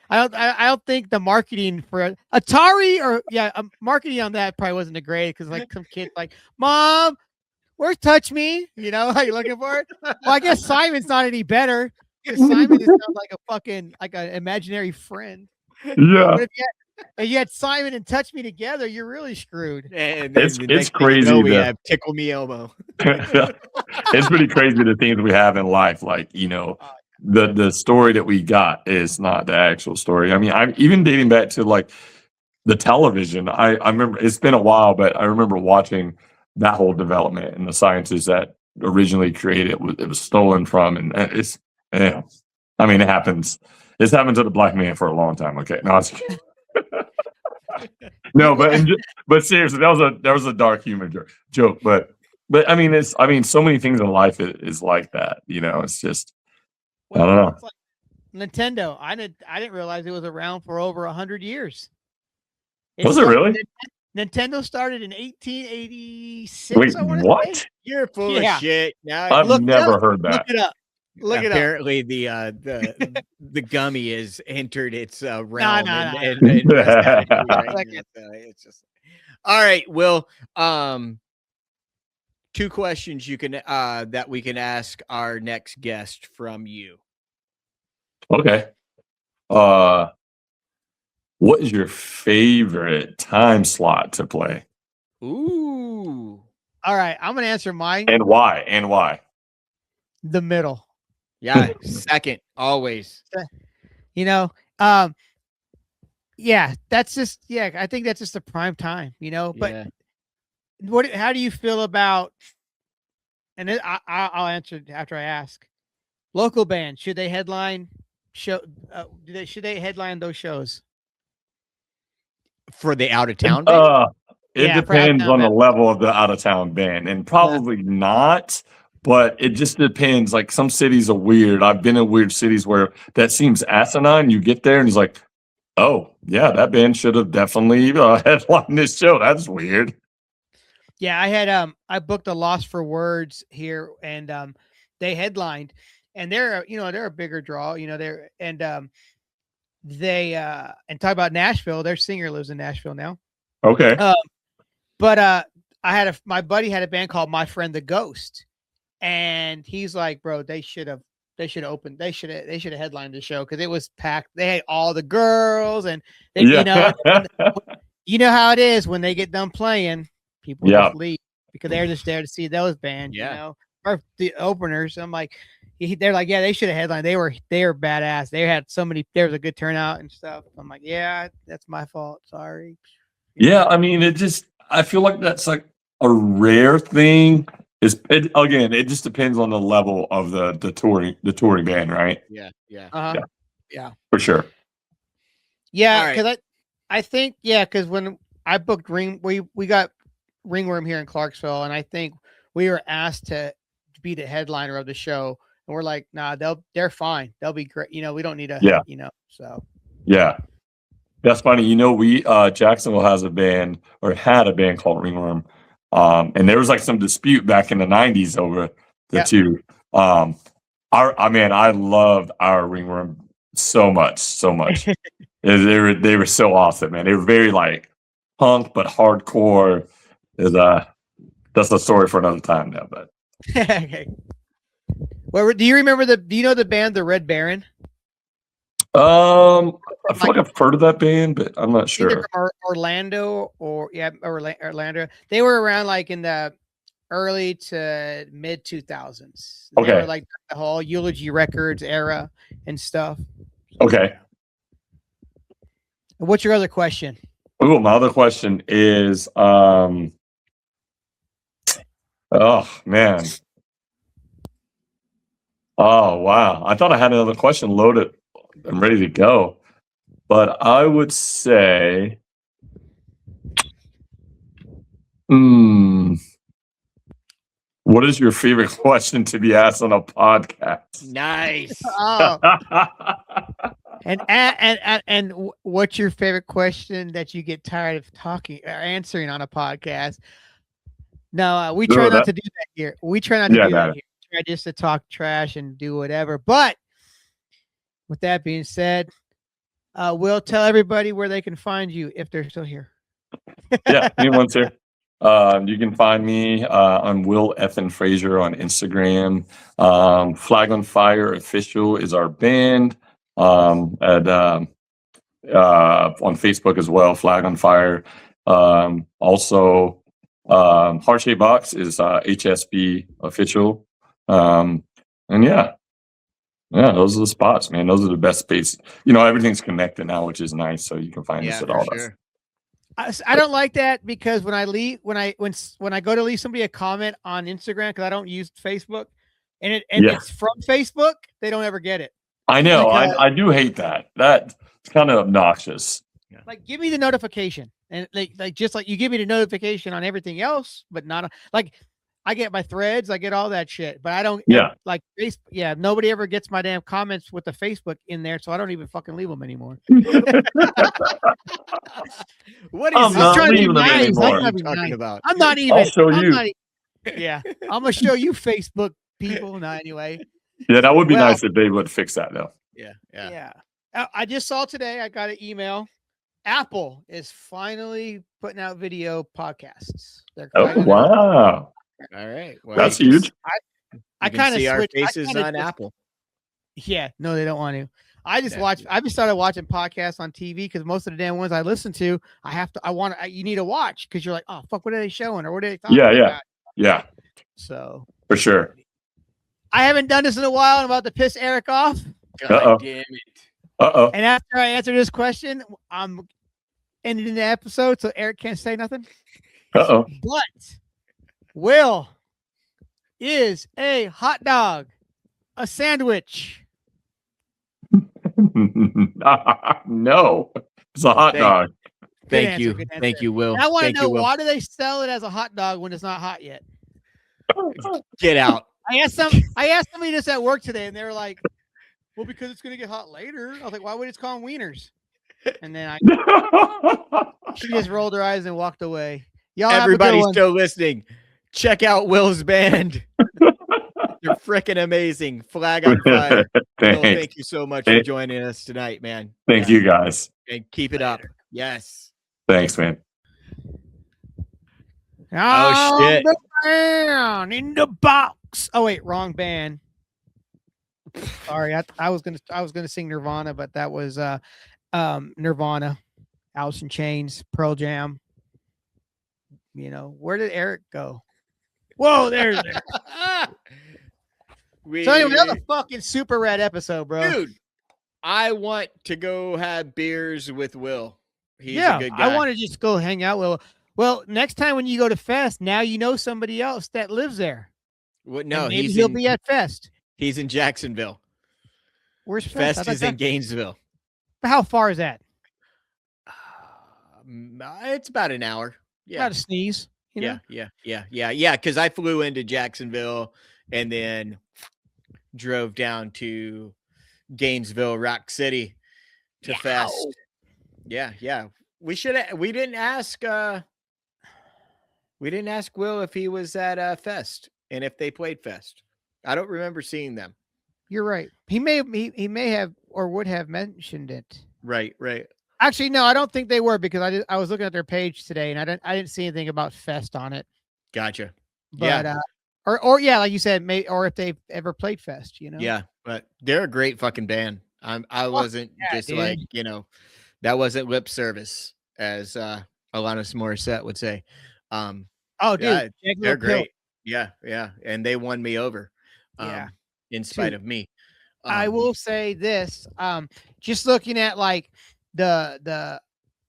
I don't think the marketing for Atari or marketing on that probably wasn't a great because like some kid like, "Mom, where's Touch Me?" Are you looking for it? Well, I guess Simon's not any better because Simon is like a fucking like an imaginary friend. Yeah. But if you had Simon and Touch Me together, you're really screwed. And it's crazy. We have Tickle Me Elmo. It's pretty crazy the things we have in life, like the story that we got is not the actual story. I mean, I'm even dating back to like the television. I remember it's been a while, but I remember watching that whole development and the sciences that originally created it was stolen from, and it's I mean, it happens. It's happened to the black man for a long time. Okay, no, no, but seriously, that was a dark humor joke. But I mean, so many things in life is like that. It's just I don't know. Like Nintendo, I didn't realize it was around for over 100 years. Was it really? Nintendo started in 1886. Wait, what? Say. You're full of shit. Now I've never heard that. Look it up. Apparently, the gummy has entered its realm. No. It's just all right. Well, 2 questions you can that we can ask our next guest from you. Okay. What is your favorite time slot to play? Ooh. All right, I'm gonna answer mine. And why? The middle. Yeah, second, always. That's just I think that's just the prime time, But how do you feel about? And then I'll answer after I ask. Local bands, should they headline show? Should they headline those shows for the out of town band? It depends on the level of the out of town band, and probably not. But it just depends. Like some cities are weird. I've been in weird cities where that seems asinine. You get there and it's like, oh yeah, that band should have definitely headlined this show. That's weird. Yeah, I had I booked a Lost for Words here, and they headlined, and they're a bigger draw. They and talk about Nashville. Their singer lives in Nashville now. Okay. But my buddy had a band called My Friend the Ghost. And he's like, bro, they should have headlined the show because it was packed. They had all the girls, and you know how it is when they get done playing, people just leave because they're just there to see those bands, or the openers. I'm like, they're like, yeah, they should have headlined. They were badass. They had there was a good turnout and stuff. I'm like, yeah, that's my fault. Sorry. Yeah, I mean, I feel like that's like a rare thing. It just depends on the level of the touring band, right? Yeah. Yeah, for sure. Yeah, because I think because when I booked we got Ringworm here in Clarksville, and I think we were asked to be the headliner of the show, and we're like, nah, they're fine, they'll be great. We don't need so yeah. That's funny. We Jacksonville has a band or had a band called Ringworm. And there was like some dispute back in the 90s over the two. I loved our ringworm so much. They were so awesome, man. They were very like punk but hardcore. That's a story for another time now. But Okay. Well, do you remember do you know the band the Red Baron? I feel like I've heard of that band, but I'm not sure. Either from Orlando or Orlando. They were around like in the early to mid 2000s. They were like the whole Eulogy Records era and stuff. Okay. What's your other question? Oh, my other question is, oh man. Oh wow. I thought I had another question loaded and ready to go. But I would say, what is your favorite question to be asked on a podcast? Nice. Oh. And what's your favorite question that you get tired of talking or answering on a podcast? No, we try not to do that here. We try not to do that here. We try just to talk trash and do whatever. But with that being said, we'll tell everybody where they can find you if they're still here. Yeah, anyone's here. You can find me on Will Effin Frazier on Instagram. Flag on Fire Official is our band. On Facebook as well, Flag on Fire. Also, Heart Shape Box is HSB Official. And yeah, those are the spots, man. Those are the best space. Everything's connected now, which is nice. So you can find us at all that. I don't like that because when I go to leave somebody a comment on Instagram, because I don't use Facebook, and it's from Facebook, they don't ever get it. I know. I do hate that. That's kind of obnoxious. Like, give me the notification, and just like you give me the notification on everything else, but not like I get my threads, I get all that shit, but I don't. Like Facebook. Yeah, nobody ever gets my damn comments with the Facebook in there, so I don't even fucking leave them anymore. What is I'm trying to be nice. I'm not even. I'll show you. Yeah, I'm gonna show you Facebook people. No, anyway. Yeah, that would be nice if they would fix that though. Yeah. I just saw today. I got an email. Apple is finally putting out video podcasts. Oh wow! All right, well, that's huge. I kind of see our faces on Apple. Yeah, no, they don't want to. I just started watching podcasts on TV because most of the damn ones I listen to, you need to watch because you're like, oh fuck, what are they showing or what are they talking about? Yeah. So for sure. I haven't done this in a while. I'm about to piss Eric off. God damn it. And after I answer this question, I'm ending the episode so Eric can't say nothing. But Will is a hot dog, a sandwich. No, it's a hot dog. Thank you, Will. I want to know why do they sell it as a hot dog when it's not hot yet? Get out. I asked somebody this at work today, and they were like, "Well, because it's gonna get hot later." I was like, "Why would it call them wieners?" And then she just rolled her eyes and walked away. Y'all, everybody's still listening. Check out Will's band. You're freaking amazing. Flag on Fire. Will, thank you so much for joining us tonight, man. Thank you guys. And keep it up. Yes. Thanks, man. Oh shit. In the box. Oh wait, wrong band. Sorry, I was gonna sing Nirvana, but that was Nirvana, Alice in Chains, Pearl Jam. Where did Eric go? Whoa, there's Eric. So anyway, another fucking super rad episode, bro. Dude, I want to go have beers with Will. He's a good guy. I want to just go hang out with Will. Well, next time when you go to Fest, now you know somebody else that lives there. What? No, he'll be at Fest. He's in Jacksonville. Where's Fest? Fest is in Gainesville. How far is that? It's about an hour. Yeah. About a sneeze. Yeah. Because I flew into Jacksonville and then drove down to Gainesville, Rock City to Fest. Yeah. We didn't ask Will if he was at Fest and if they played Fest. I don't remember seeing them. You're right. He may have or would have mentioned it. Right. Actually, no, I don't think they were because I was looking at their page today and I didn't see anything about Fest on it. Gotcha. But or yeah, like you said, or if they've ever played Fest, you know. Yeah, but they're a great fucking band. I wasn't just dude. like, you know, that wasn't lip service, as Alanis Morissette would say. Oh, dude, yeah, Jagged they're Little Pill. great. Yeah, and they won me over. Yeah. In spite of me. I will say this. Just looking at like the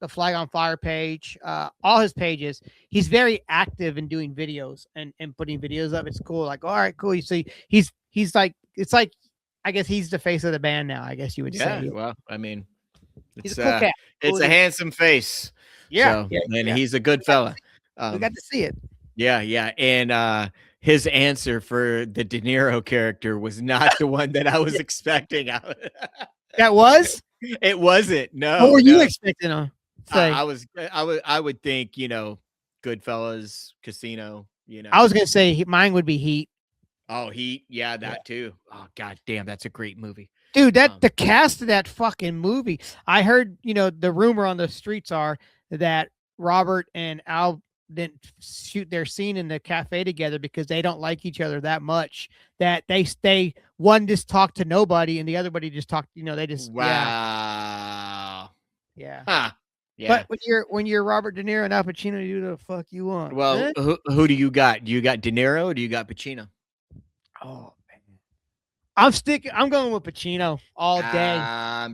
Flag on Fire page, all his pages, he's very active in doing videos and putting videos up. It's cool. Like, all right, cool. You see, he's like, it's like, I guess he's the face of the band now. I guess you would say. Well, I mean, he's a cool cat. It's a handsome face. Yeah, so, and he's a good fella. We got to see it. Yeah, and his answer for the De Niro character was not the one that I was expecting. That was? It wasn't. No. What were you expecting to say? I would think, you know, Goodfellas, Casino, you know. I was gonna say mine would be Heat. Oh, Heat, yeah, that too. Oh, god damn, that's a great movie. Dude, the cast of that fucking movie. I heard, you know, the rumor on the streets are that Robert and Al didn't shoot their scene in the cafe together because they don't like each other that much, that one just talked to nobody and the other buddy just talked, you know, they just wow. Yeah. Huh. Yeah. But when you're Robert De Niro and Al Pacino, you do the fuck you want. Well, who do you got? Do you got De Niro or do you got Pacino? Oh man. I'm going with Pacino all day.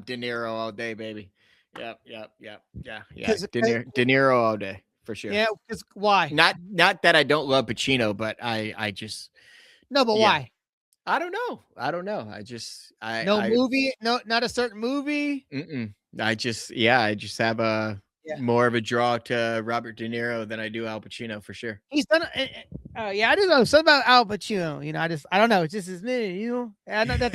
De Niro all day, baby. Yep. Yeah. De Niro all day. For sure. Yeah, because why? Not that I don't love Pacino, but I just why? I don't know. I just movie, not a certain movie. I just have a more of a draw to Robert De Niro than I do Al Pacino for sure. He's done I just know something about Al Pacino, you know, I don't know, it's just his name, you know. I know that's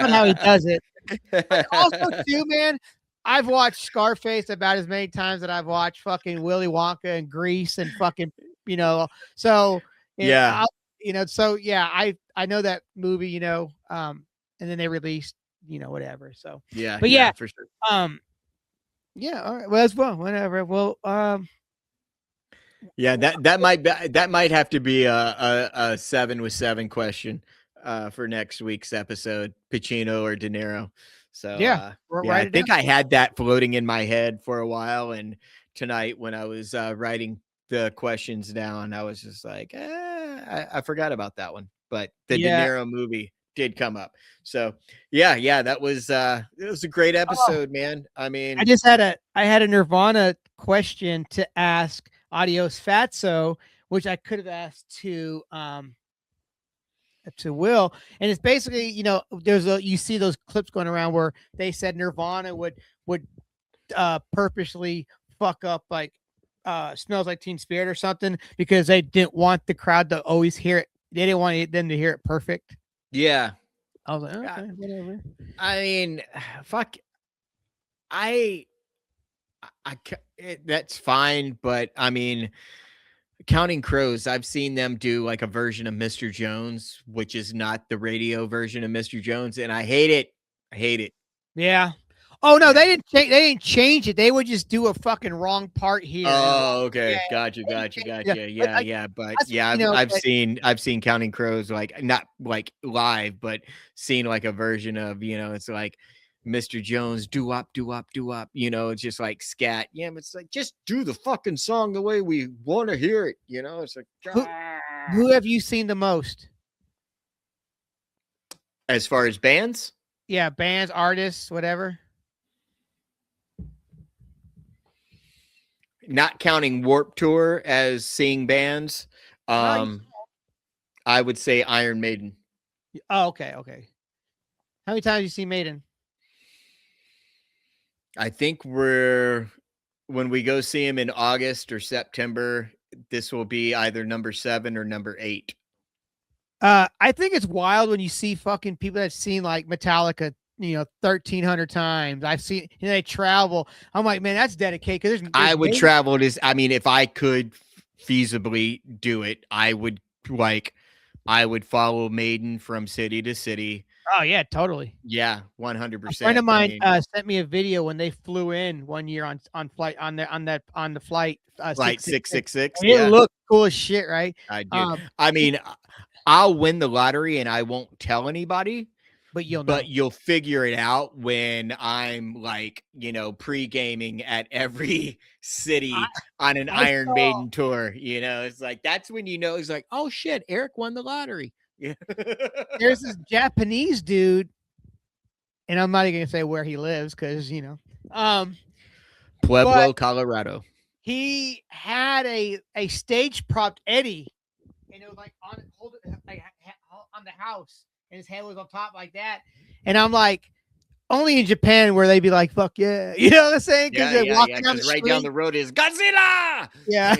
not how he does it. But also too, man, I've watched Scarface about as many times that I've watched fucking Willy Wonka and Grease and fucking, you know, so I know that movie, you know, and then they released, you know, whatever. So but for sure. All right. Well, as well, whatever. Well, that might have to be a 7 with 7 question for next week's episode, Pacino or De Niro. So I think I had that floating in my head for a while, and tonight when I was writing the questions down, I was just like, I forgot about that one. But the De Niro movie did come up. So that was it was a great episode, man. I mean, I had a Nirvana question to ask Adios Fatso, which I could have asked to Will, and it's basically, you know, you see those clips going around where they said Nirvana would purposely fuck up like Smells Like Teen Spirit or something because they didn't want the crowd to always hear it. They didn't want them to hear it perfect. Yeah. I was like, okay, whatever. I mean, fuck. That's fine, but I mean, Counting Crows, I've seen them do like a version of Mr. Jones, which is not the radio version of Mr. Jones, and I hate it. Yeah. Oh no, they didn't change it. They would just do a fucking wrong part here. Oh, okay. Gotcha. Yeah. But I've seen Counting Crows, like not like live, but seen like a version of, you know, it's like Mr. Jones, do up, you know, it's just like scat. Yeah, but it's like, just do the fucking song the way we want to hear it, you know. It's like, who have you seen the most as far as bands? Yeah, bands, artists, whatever. Not counting Warped Tour as seeing bands, I would say Iron Maiden. Oh, okay. How many times have you seen Maiden? I think when we go see him in August or September, this will be either number 7 or number 8. I think it's wild when you see fucking people that've seen like Metallica, you know, 1,300 times. I've seen, you know, they travel. I'm like, man, that's dedicated. Because I would travel this. I mean, if I could feasibly do it, I would like I would follow Maiden from city to city. Oh yeah, totally. Yeah, 100%. A friend of mine sent me a video when they flew in one year on flight on the flight Flight 666. It looked cool as shit, right? I do. I mean, I'll win the lottery and I won't tell anybody, but you'll know. But you'll figure it out when I'm like, pre-gaming at every city on an Iron Maiden tour. It's like, that's when it's like, oh shit, Eric won the lottery. Yeah. There's this Japanese dude, and I'm not even gonna say where he lives because Pueblo, Colorado. He had a stage propped Eddie, and it was like on the house, and his head was on top like that. And I'm like, only in Japan where they'd be like, "Fuck yeah," you know what I'm saying? Because they're walking down the street. Right down the road is Godzilla. Yeah.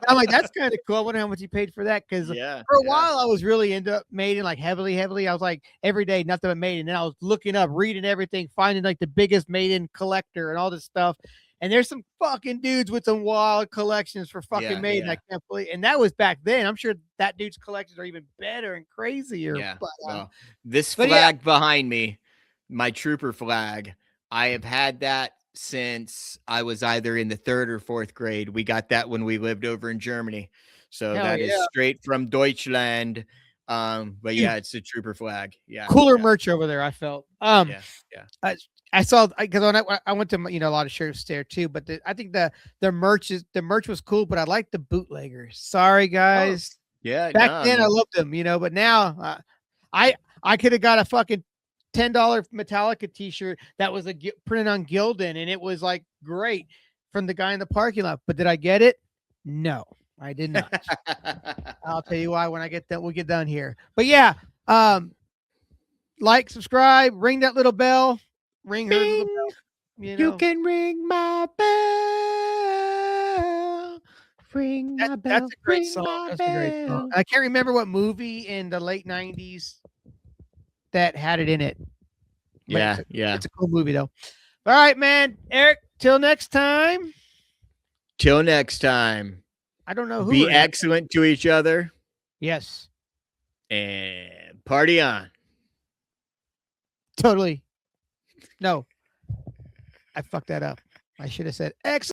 I'm like, that's kind of cool. I wonder how much he paid for that. Because for a while I was really into Maiden, like heavily. I was like every day, nothing but Maiden. And then I was looking up, reading everything, finding like the biggest Maiden collector and all this stuff. And there's some fucking dudes with some wild collections for fucking Maiden. I can't believe. And that was back then. I'm sure that dude's collections are even better and crazier. Yeah. But, this flag behind me, my trooper flag, I have had that since I was either in the 3rd or 4th grade. We got that when we lived over in Germany. So that is straight from Deutschland. But yeah, it's a trooper flag. Yeah. Cooler merch over there, I felt. I saw because I went to a lot of shirts there too, but I think the merch was cool, but I like the bootleggers. Sorry guys. Back then I loved them, but now I could have got a fucking $10 Metallica t-shirt that was printed on Gildan, and it was like great from the guy in the parking lot. But did I get it? No, I did not. I'll tell you why when I get that. We'll get done here. But yeah, like, subscribe, ring that little bell. Ring her little bell. You can ring my bell. Ring my bell. That's a great song. That's a great song. I can't remember what movie in the late 90s that had it in it. Yeah. It's a cool movie though. All right, man. Eric, till next time. I don't know who. Be excellent to each other. Yes. And party on. Totally. No, I fucked that up. I should have said excellent.